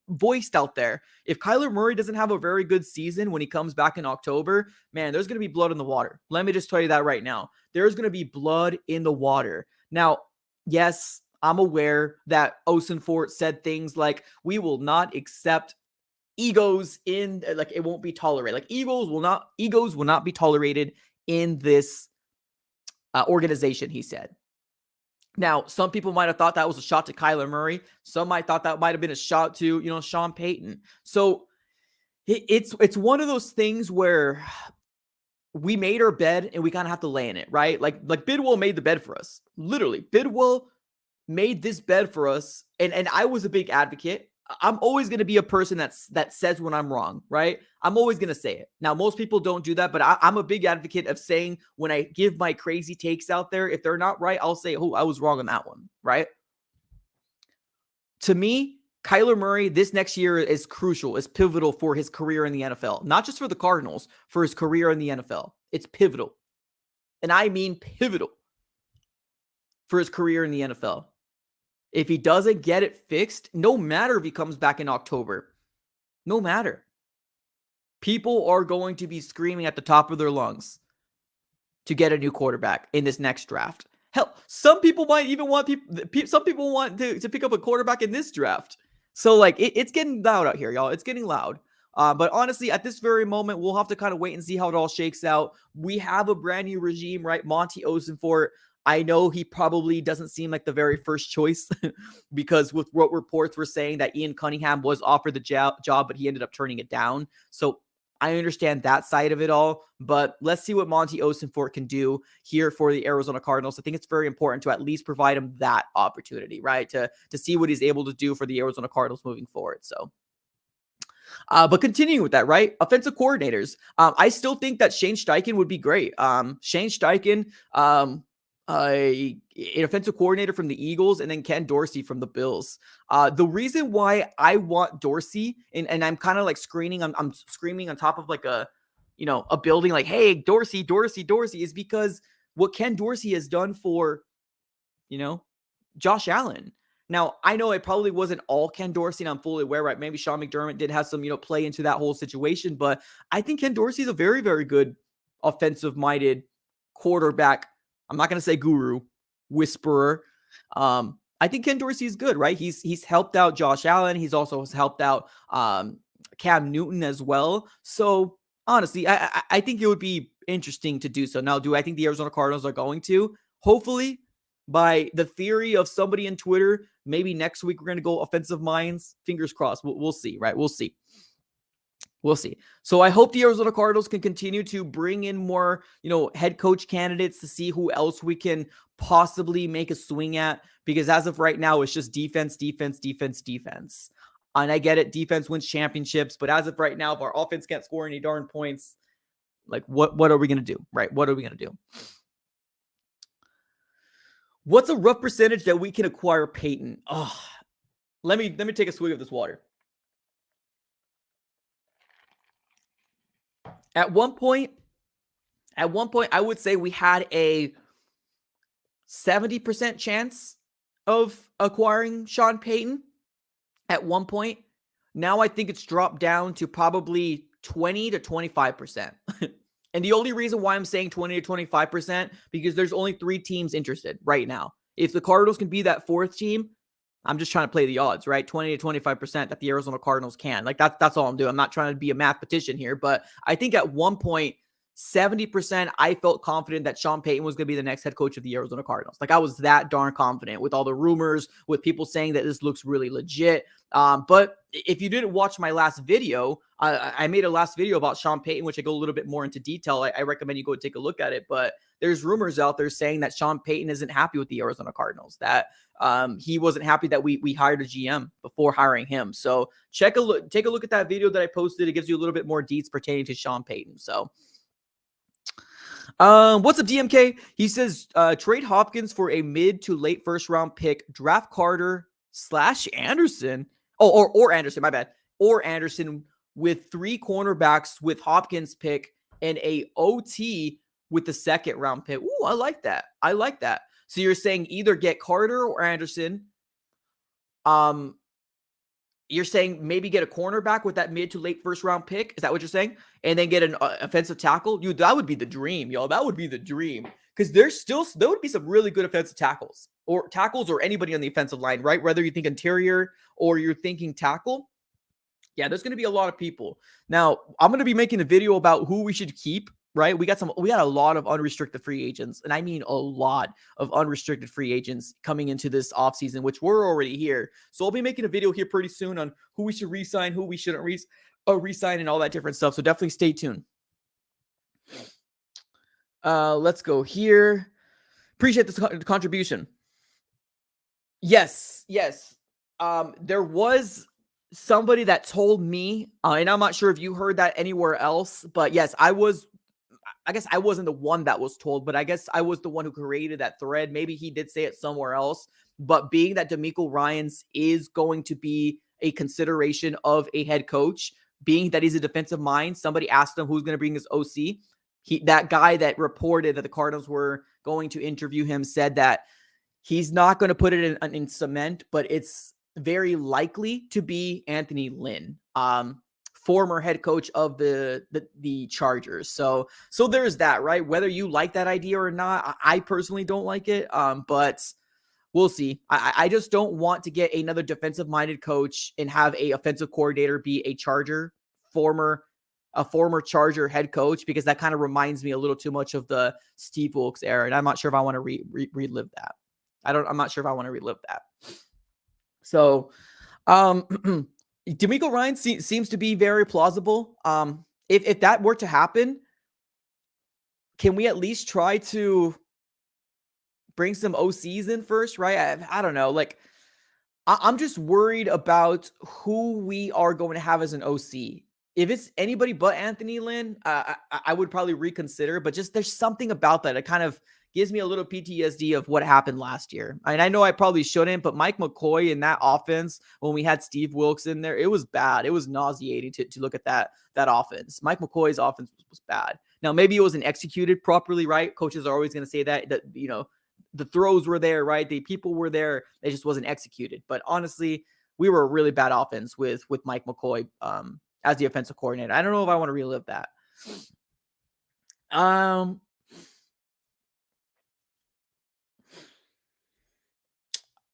voiced out there. If Kyler Murray doesn't have a very good season when he comes back in October, man, there's going to be blood in the water. Let me just tell you that right now. There's going to be blood in the water. Now, yes, I'm aware that Osenfort said things like, we will not accept egos in, like, it won't be tolerated. Like, egos will not be tolerated in this organization, he said. Now, some people might have thought that was a shot to Kyler Murray. Some might thought that might have been a shot to, Sean Payton. So it's one of those things where we made our bed and we kind of have to lay in it, right? Like Bidwell made the bed for us. Literally, Bidwell made this bed for us. And I was a big advocate. I'm always going to be a person that says when I'm wrong, right? I'm always going to say it. Now, most people don't do that, but I'm a big advocate of saying when I give my crazy takes out there, if they're not right, I'll say, oh, I was wrong on that one, right? To me, Kyler Murray, this next year is crucial, is pivotal for his career in the NFL. Not just for the Cardinals, for his career in the NFL. It's pivotal. And I mean pivotal for his career in the NFL. If he doesn't get it fixed, no matter if he comes back in October, no matter. People are going to be screaming at the top of their lungs to get a new quarterback in this next draft. Hell, some people might even want some people want to pick up a quarterback in this draft. So, like, it's getting loud out here, y'all. It's getting loud. But honestly, at this very moment, we'll have to kind of wait and see how it all shakes out. We have a brand new regime, right? Monty Osenfort. I know he probably doesn't seem like the very first choice because with what reports were saying that Ian Cunningham was offered the job, but he ended up turning it down. So I understand that side of it all, but let's see what Monty Osenfort can do here for the Arizona Cardinals. I think it's very important to at least provide him that opportunity, right? To see what he's able to do for the Arizona Cardinals moving forward. So, but continuing with that, right? Offensive coordinators. I still think that Shane Steichen would be great. Shane Steichen, an offensive coordinator from the Eagles, and then Ken Dorsey from the Bills. The reason why I want Dorsey, and I'm kind of like I'm screaming on top of like a building, like, hey, Dorsey, is because what Ken Dorsey has done for, Josh Allen. Now, I know it probably wasn't all Ken Dorsey, and I'm fully aware, right? Maybe Sean McDermott did have some, play into that whole situation, but I think Ken Dorsey is a very, very good offensive-minded quarterback. I'm not going to say guru, whisperer. I think Ken Dorsey is good, right? He's helped out Josh Allen. He's also helped out Cam Newton as well. So honestly, I think it would be interesting to do so. Now, do I think the Arizona Cardinals are going to? Hopefully, by the theory of somebody in Twitter, maybe next week we're going to go offensive minds. Fingers crossed. We'll see, right? We'll see. We'll see. So I hope the Arizona Cardinals can continue to bring in more, head coach candidates to see who else we can possibly make a swing at. Because as of right now, it's just defense. And I get it. Defense wins championships. But as of right now, if our offense can't score any darn points, like what are we going to do, right? What are we going to do? What's a rough percentage that we can acquire Payton? Oh, let me take a swig of this water. At one point, I would say we had a 70% chance of acquiring Sean Payton at one point. Now I think it's dropped down to probably 20 to 25%. And the only reason why I'm saying 20 to 25%, because there's only 3 teams interested right now. If the Cardinals can be that 4th team, I'm just trying to play the odds, right? 20 to 25% that the Arizona Cardinals can. Like that's all I'm doing. I'm not trying to be a mathematician here, but I think at one point, 70%, I felt confident that Sean Payton was going to be the next head coach of the Arizona Cardinals. Like I was that darn confident with all the rumors, with people saying that this looks really legit. But if you didn't watch my last video, I made a last video about Sean Payton, which I go a little bit more into detail. I recommend you go take a look at it. But there's rumors out there saying that Sean Payton isn't happy with the Arizona Cardinals, that he wasn't happy that we hired a GM before hiring him. So take a look at that video that I posted. It gives you a little bit more deets pertaining to Sean Payton. So What's up, DMK? He says, trade Hopkins for a mid to late first round pick, draft Carter / Anderson. Oh, or Anderson, my bad. Or Anderson with 3 cornerbacks with Hopkins pick and a OT with the second round pick. Ooh, I like that. I like that. So you're saying either get Carter or Anderson. You're saying maybe get a cornerback with that mid to late first round pick. Is that what you're saying? And then get an offensive tackle. Dude, that would be the dream, y'all. That would be the dream. Because there would be some really good offensive tackles or anybody on the offensive line, right? Whether you think interior or you're thinking tackle. Yeah, there's going to be a lot of people. Now, I'm going to be making a video about who we should keep, right? We got a lot of unrestricted free agents, and I mean a lot of unrestricted free agents coming into this offseason, which we're already here. So I'll be making a video here pretty soon on who we should re-sign, who we shouldn't re-sign, and all that different stuff. So definitely stay tuned. Let's go here. Appreciate this contribution. Yes. There was somebody that told me, and I'm not sure if you heard that anywhere else, but yes, I guess I wasn't the one that was told, but I guess I was the one who created that thread. Maybe he did say it somewhere else, but being that DeMeco Ryans is going to be a consideration of a head coach, being that he's a defensive mind, somebody asked him who's going to bring his OC. That guy that reported that the Cardinals were going to interview him said that he's not going to put it in cement, but it's very likely to be Anthony Lynn, former head coach of the Chargers. So there's that, right? Whether you like that idea or not, I personally don't like it, but we'll see. I just don't want to get another defensive-minded coach and have a offensive coordinator be a former Charger head coach, because that kind of reminds me a little too much of the Steve Wilkes era, and I'm not sure if I want to relive that. I'm not sure if I want to relive that. So, DeMeco Ryans seems to be very plausible. If that were to happen, can we at least try to bring some OCs in first, right? I don't know. Like, I'm just worried about who we are going to have as an OC. If it's anybody but Anthony Lynn, I would probably reconsider. But just there's something about that. It kind of gives me a little PTSD of what happened last year. And I know I probably shouldn't, but Mike McCoy in that offense, when we had Steve Wilkes in there, it was bad. It was nauseating to look at that offense. Mike McCoy's offense was bad. Now, maybe it wasn't executed properly, right? Coaches are always going to say that, the throws were there, right? The people were there. It just wasn't executed. But honestly, we were a really bad offense with Mike McCoy as the offensive coordinator. I don't know if I want to relive that.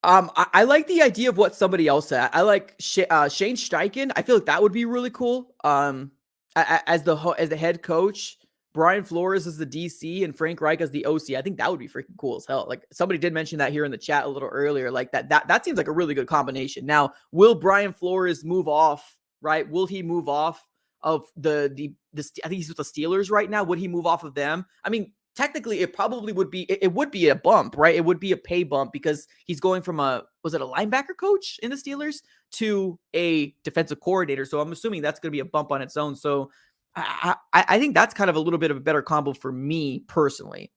I like the idea of what somebody else said. I like Shane Steichen. I feel like that would be really cool. As the head coach, Brian Flores as the DC, and Frank Reich as the OC. I think that would be freaking cool as hell. Like, somebody did mention that here in the chat a little earlier. Like that seems like a really good combination. Now, will Brian Flores move off? Right? Will he move off of the I think he's with the Steelers right now. Would he move off of them? I mean, technically it probably would be, it would be a bump, right? It would be a pay bump, because he's going from was it a linebacker coach in the Steelers to a defensive coordinator. So I'm assuming that's going to be a bump on its own. So I think that's kind of a little bit of a better combo for me personally.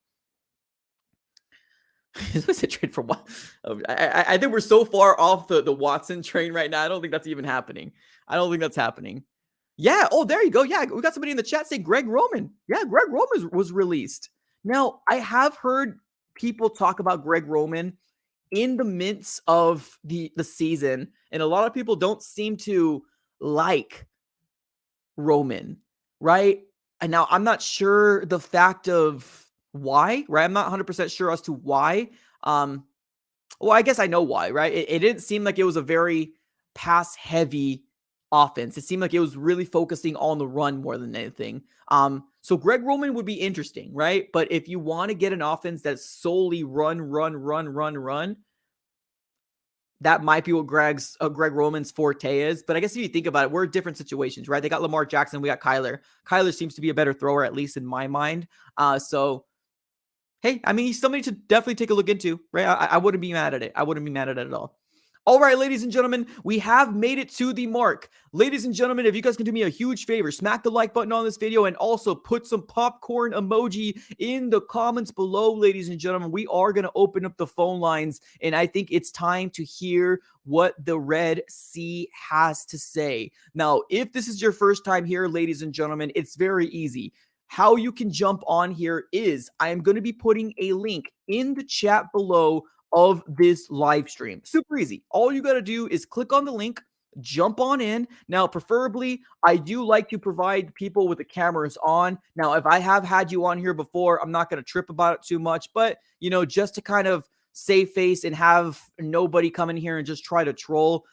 What's a trade for what? I think we're so far off the Watson train right now. I don't think that's even happening. I don't think that's happening. Yeah. Oh, there you go. Yeah. We got somebody in the chat say Greg Roman. Yeah. Greg Roman was released. Now, I have heard people talk about Greg Roman in the midst of the season, and a lot of people don't seem to like Roman, right? And now I'm not sure the fact of why, right? I'm not 100% sure as to why. Well, I guess I know why, right? It didn't seem like it was a very pass-heavy offense. It seemed like it was really focusing on the run more than anything. So Greg Roman would be interesting, right? But if you want to get an offense that's solely run, that might be what Greg Roman's forte is. But I guess if you think about it, we're in different situations, right? They got Lamar Jackson, we got Kyler. Kyler seems to be a better thrower, at least in my mind. So, hey, I mean, he's somebody to definitely take a look into, right? I wouldn't be mad at it. I wouldn't be mad at it at all. All right, ladies and gentlemen, we have made it to the mark. Ladies and gentlemen, if you guys can do me a huge favor, smack the like button on this video and also put some popcorn emoji in the comments below, ladies and gentlemen. We are going to open up the phone lines, and I think it's time to hear what the Red Sea has to say. Now, if this is your first time here, ladies and gentlemen, it's very easy. How you can jump on here is I am going to be putting a link in the chat below of this live stream. Super easy. All you got to do is click on the link, jump on in. Now, preferably, I do like to provide people with the cameras on. Now, if I have had you on here before, I'm not going to trip about it too much, but, you know, just to kind of save face and have nobody come in here and just try to troll,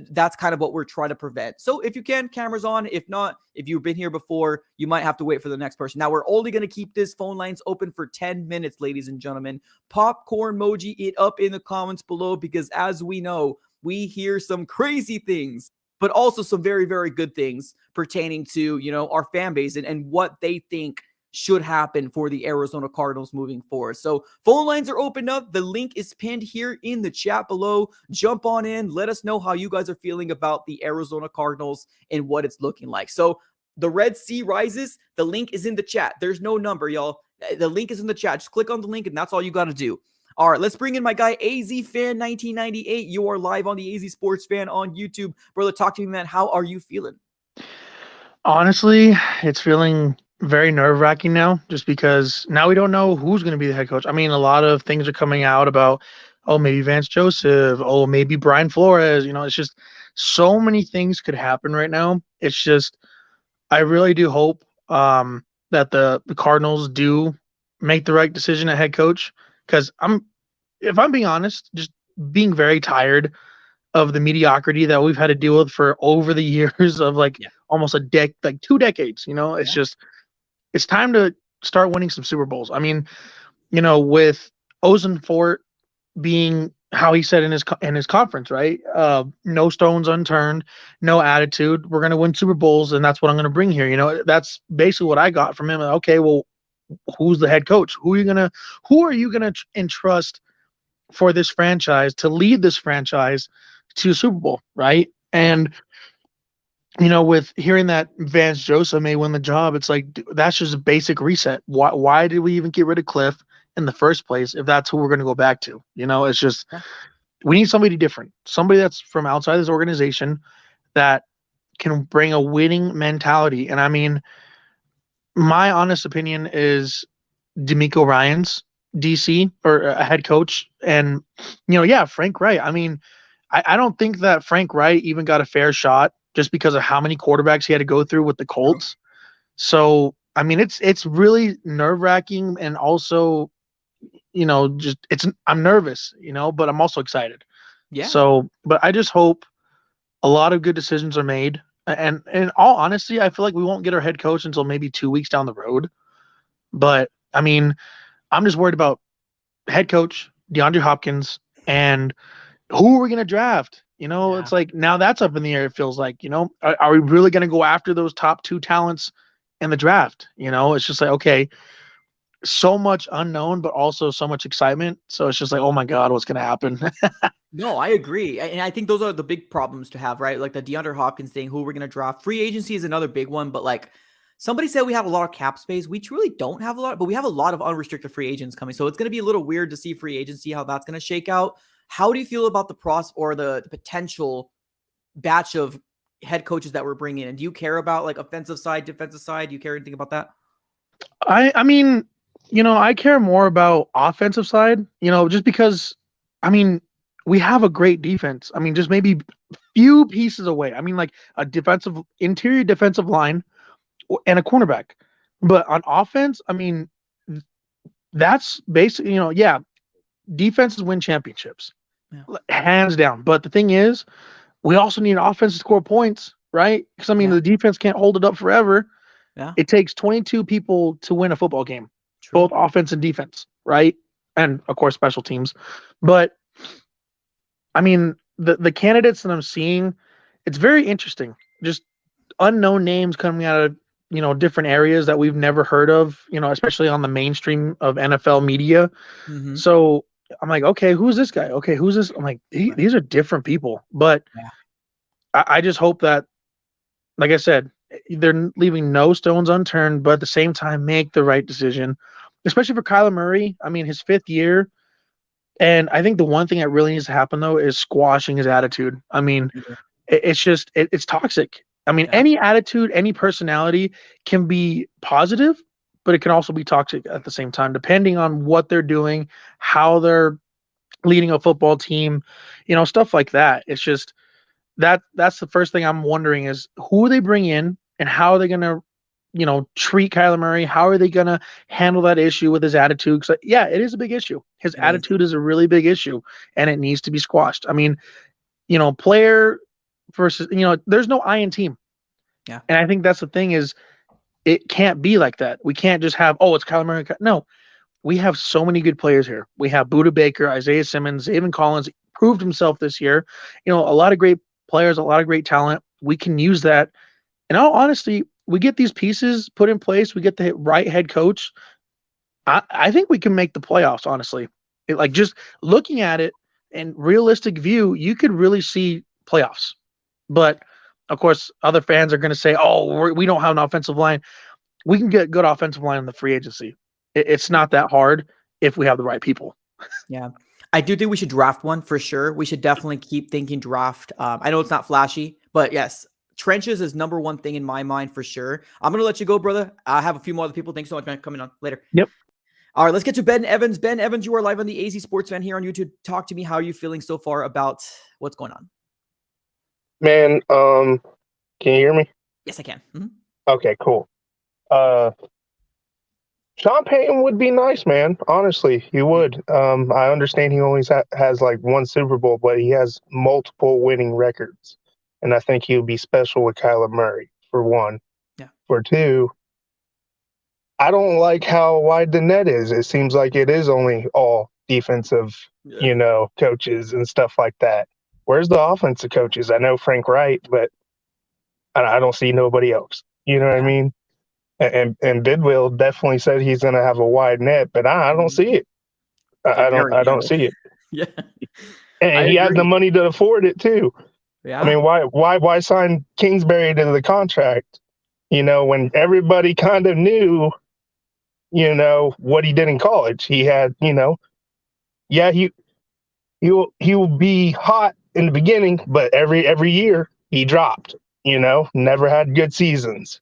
that's kind of what we're trying to prevent. So if you can, cameras on. If not, if you've been here before, you might have to wait for the next person. Now, we're only going to keep this phone lines open for 10 minutes, ladies and gentlemen. Popcorn emoji it up in the comments below, because as we know, we hear some crazy things, but also some very, very good things pertaining to, you know, our fan base and what they think should happen for the Arizona Cardinals moving forward. So phone lines are open up. The link is pinned here in the chat below. Jump on in. Let us know how you guys are feeling about the Arizona Cardinals and what it's looking like. So the Red Sea rises. The link is in the chat. There's no number, y'all. The link is in the chat. Just click on the link and that's all you got to do. All right, let's bring in my guy, AZ Fan 1998. You are live on the AZ Sports Fan on YouTube. Brother, talk to me, man. How are you feeling? Honestly, it's feeling very nerve-wracking now, just because now we don't know who's going to be the head coach. I mean, a lot of things are coming out about, oh, maybe Vance Joseph, oh, maybe Brian Flores. You know, it's just so many things could happen right now. It's just, I really do hope that the Cardinals do make the right decision at head coach, because if I'm being honest, just being very tired of the mediocrity that we've had to deal with for over the years of like almost like 2 decades. You know, it's just, it's time to start winning some Super Bowls. I mean, you know, with Fort being how he said in his conference, right? No stones unturned, no attitude. We're gonna win Super Bowls, and that's what I'm gonna bring here. You know, that's basically what I got from him. Okay, well, who's the head coach? Who are you gonna entrust for this franchise to lead this franchise to Super Bowl, right? And you know, with hearing that Vance Joseph may win the job, it's like, that's just a basic reset. Why did we even get rid of Cliff in the first place if that's who we're going to go back to? You know, it's just, we need somebody different, somebody that's from outside this organization that can bring a winning mentality. And I mean, my honest opinion is DeMeco Ryans DC or a head coach. And, you know, Frank Wright. I mean, I don't think that Frank Wright even got a fair shot just because of how many quarterbacks he had to go through with the Colts. So, I mean, it's really nerve-wracking, and also, you know, just I'm nervous, you know, but I'm also excited. Yeah. So, but I just hope a lot of good decisions are made. And in all honesty, I feel like we won't get our head coach until maybe 2 weeks down the road. But I mean, I'm just worried about head coach DeAndre Hopkins and who are we going to draft? You know, it's like now that's up in the air. It feels like, you know, are we really going to go after those top 2 talents in the draft? You know, it's just like, okay, so much unknown, but also so much excitement. So it's just like, oh my God, what's going to happen? No, I agree. And I think those are the big problems to have, right? Like the DeAndre Hopkins thing, who we're going to draft. Free agency is another big one, but like somebody said we have a lot of cap space. We truly don't have a lot, but we have a lot of unrestricted free agents coming. So it's going to be a little weird to see free agency, how that's going to shake out. How do you feel about the potential batch of head coaches that we're bringing in? Do you care about like offensive side, defensive side? Do you care anything about that? I mean, you know, I care more about offensive side, you know, just because, I mean, we have a great defense. I mean, just maybe few pieces away. I mean, like a interior defensive line and a cornerback. But on offense, I mean, that's basically, you know, defenses win championships, hands down. But the thing is, we also need an offense to score points, right? Because, I mean, the defense can't hold it up forever. It takes 22 people to win a football game, both offense and defense, right? And, of course, special teams. But, I mean, the candidates that I'm seeing, it's very interesting. Just unknown names coming out of, you know, different areas that we've never heard of, you know, especially on the mainstream of NFL media. So I'm like, okay, who's this guy? Okay, who's this? I'm like, Right. these are different people. But Yeah. I just hope that, like I said, they're leaving no stones unturned, but at the same time, make the right decision, especially for Kyler Murray. I mean, his 5th year. And I think the one thing that really needs to happen, though, is squashing his attitude. I mean, Yeah. it's just, it's toxic. I mean, Yeah. any attitude, any personality can be positive, but it can also be toxic at the same time, depending on what they're doing, how they're leading a football team, stuff like that. It's just that's the first thing I'm wondering is who they bring in and how are they going to, treat Kyler Murray? How are they going to handle that issue with his attitude? Because, yeah, it is a big issue. His It is. attitude is a really big issue, and it needs to be squashed. I mean, player versus, there's no I in team. Yeah. And I think that's the thing is it can't be like that. We can't just have, oh, it's Kyler Murray. No, we have so many good players here. We have Buda Baker, Isaiah Simmons, Zayvon Collins proved himself this year. A lot of great players, a lot of great talent. We can use that. In all honesty, we get these pieces put in place. We get the right head coach. I think we can make the playoffs, honestly. Like just looking at it in realistic view, you could really see playoffs. But of course, other fans are going to say, oh, we don't have an offensive line. We can get good offensive line in the free agency. It's not that hard if we have the right people. Yeah. I do think we should draft one for sure. We should definitely keep thinking draft. I know it's not flashy, but yes, trenches is number one thing in my mind for sure. I'm going to let you go, brother. I have a few more other people. Thanks so much, man. Coming on later. Yep. All right, let's get to Ben Evans. Ben Evans, you are live on the AZ Sports Fan here on YouTube. Talk to me. How are you feeling so far about what's going on? Man, can you hear me? Yes, I can. Mhm. Okay, cool. Sean Payton would be nice, man. Honestly, he would. I understand he only has like one Super Bowl, but he has multiple winning records, and I think he would be special with Kyler Murray for one. Yeah. For two, I don't like how wide the net is. It seems like it is only all defensive, coaches and stuff like that. Where's the offensive coaches? I know Frank Wright, but I don't see nobody else. You know what I mean? And Bidwell definitely said he's going to have a wide net, but I don't see it. I don't see it. Yeah, And he has the money to afford it too. Yeah. I mean, why sign Kingsbury to the contract? When everybody kind of knew, what he did in college. He had, yeah, he'll be hot in the beginning, but every year he dropped. Never had good seasons.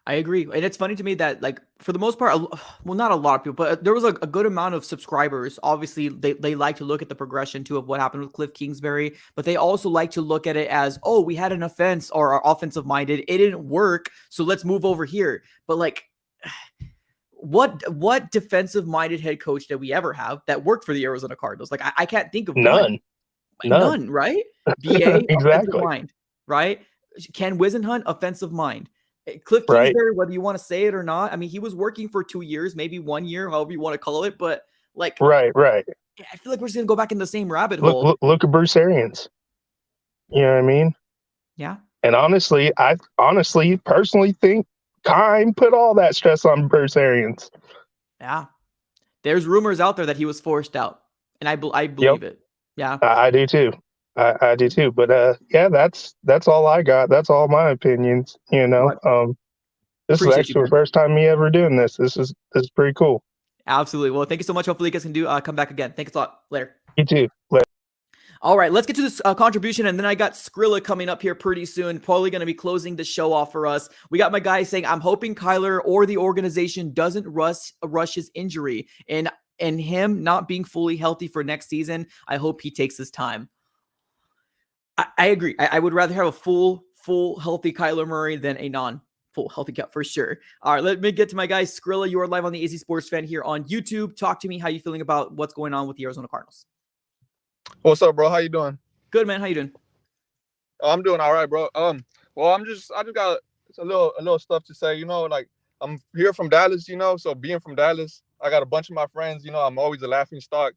I agree. And it's funny to me that, like, for the most part, well, not a lot of people, but there was a good amount of subscribers. Obviously, they like to look at the progression, too, of what happened with Cliff Kingsbury, but they also like to look at it as, oh, we had an offense or are offensive-minded. It didn't work, so let's move over here. But, like, what defensive-minded head coach did we ever have that worked for the Arizona Cardinals? Like, I can't think of None. None, right? BA, offensive Exactly. mind, right? Ken Wisenhunt, offensive mind. Cliff Right. Kingsbury, whether you want to say it or not, I mean, he was working for 2 years, maybe 1 year, however you want to call it. But like, Right. I feel like we're just gonna go back in the same rabbit hole. Look at Bruce Arians. You know what I mean? Yeah. And honestly, I personally think Kime put all that stress on Bruce Arians. Yeah. There's rumors out there that he was forced out, and I believe it. Yeah. I do too. I do too. But yeah, that's all I got. That's all my opinions. This is actually the first time me ever doing this. This is pretty cool. Absolutely. Well, thank you so much. Hopefully, you guys can come back again. Thanks a lot. Later. You too. Later. All right, let's get to this contribution, and then I got Skrilla coming up here pretty soon, probably going to be closing the show off for us. We got my guy saying, I'm hoping Kyler or the organization doesn't rush his injury, and him not being fully healthy for next season. I hope he takes his time. I agree. I would rather have a full healthy Kyler Murray than a non-full healthy cut for sure. All right, let me get to my guy Skrilla. You are live on the AZ Sports Fan here on YouTube. Talk to me. How you feeling about what's going on with the Arizona Cardinals? What's up, bro? How you doing? Good, man. How you doing? I'm doing all right, bro. Well, I just got a little stuff to say. Like I'm here from Dallas, so being from Dallas, I got a bunch of my friends. I'm always a laughing stock.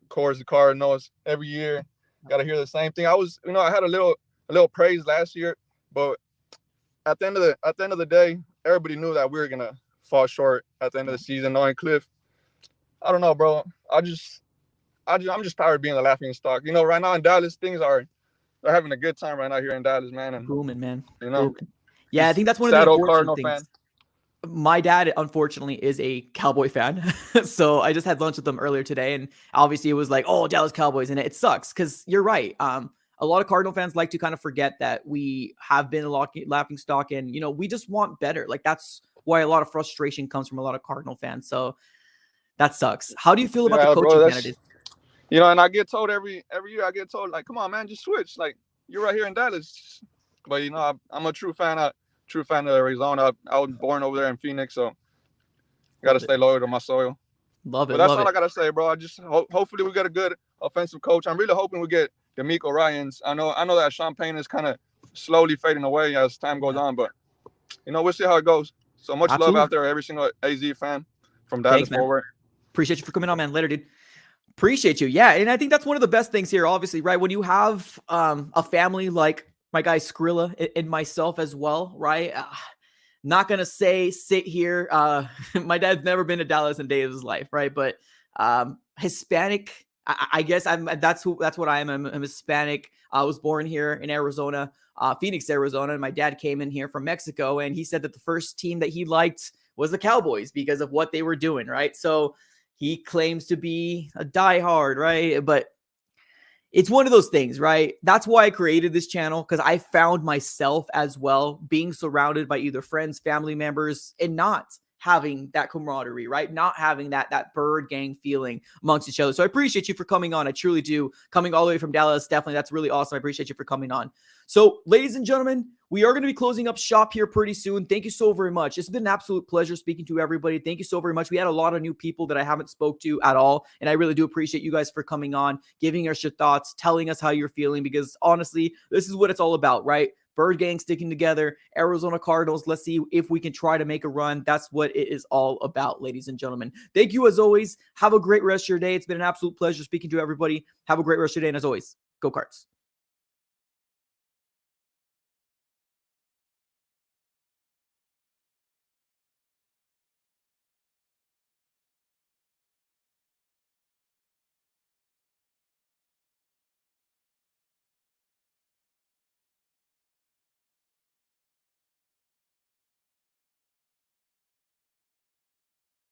Course the Cardinals every year. Got to hear the same thing. I had a little praise last year, but at the end of the day, everybody knew that we were gonna fall short at the end of the season. Knowing Cliff, I don't know, bro. I'm just tired of being a laughing stock. You know, right now in Dallas, they're having a good time right now here in Dallas, man. And Booming, man. you know, Booming. Yeah, I just think that's one of the sad old unfortunate Cardinal things. fan. My dad, unfortunately, is a Cowboy fan. So I just had lunch with them earlier today. And obviously it was like, oh, Dallas Cowboys. And it sucks because you're right. A lot of Cardinal fans like to kind of forget that we have been a laughing stock. And, you know, we just want better. Like, that's why a lot of frustration comes from a lot of Cardinal fans. So that sucks. How do you feel about the coaching candidates? You know, and I get told every year, I get told, like, come on, man, just switch. Like, you're right here in Dallas. But, you know, I'm a true fan of Arizona. I was born over there in Phoenix, so got to stay loyal to my soil. Love it. But that's all I got to say, bro. I just hopefully we get a good offensive coach. I'm really hoping we get D'Amico Ryans. I know that Sean Payton is kind of slowly fading away as time goes on, but, you know, we'll see how it goes. So much love out there, every single AZ fan from Dallas forward. Appreciate you for coming on, man. Later, dude. Appreciate you. Yeah, and I think that's one of the best things here, obviously, right? When you have a family like my guy Skrilla and myself as well, right? Not going to sit here. My dad's never been to Dallas in a day of his life, right? But Hispanic, I guess that's what I am. I'm Hispanic. I was born here in Arizona, Phoenix, Arizona. And my dad came in here from Mexico, and he said that the first team that he liked was the Cowboys because of what they were doing, right? So he claims to be a diehard, right? But it's one of those things, right? That's why I created this channel, because I found myself as well being surrounded by either friends, family members, and not having that camaraderie, right? Not having that bird gang feeling amongst each other. So I appreciate you for coming on. I truly do. Coming all the way from Dallas, definitely, that's really awesome. I appreciate you for coming on. So, ladies and gentlemen, we are going to be closing up shop here pretty soon. Thank you so very much. It's been an absolute pleasure speaking to everybody. Thank you so very much. We had a lot of new people that I haven't spoke to at all, and I really do appreciate you guys for coming on, giving us your thoughts, telling us how you're feeling, because honestly, this is what it's all about, right? Bird gang sticking together, Arizona Cardinals. Let's see if we can try to make a run. That's what it is all about, ladies and gentlemen. Thank you as always. Have a great rest of your day. It's been an absolute pleasure speaking to everybody. Have a great rest of your day. And as always, go Cards.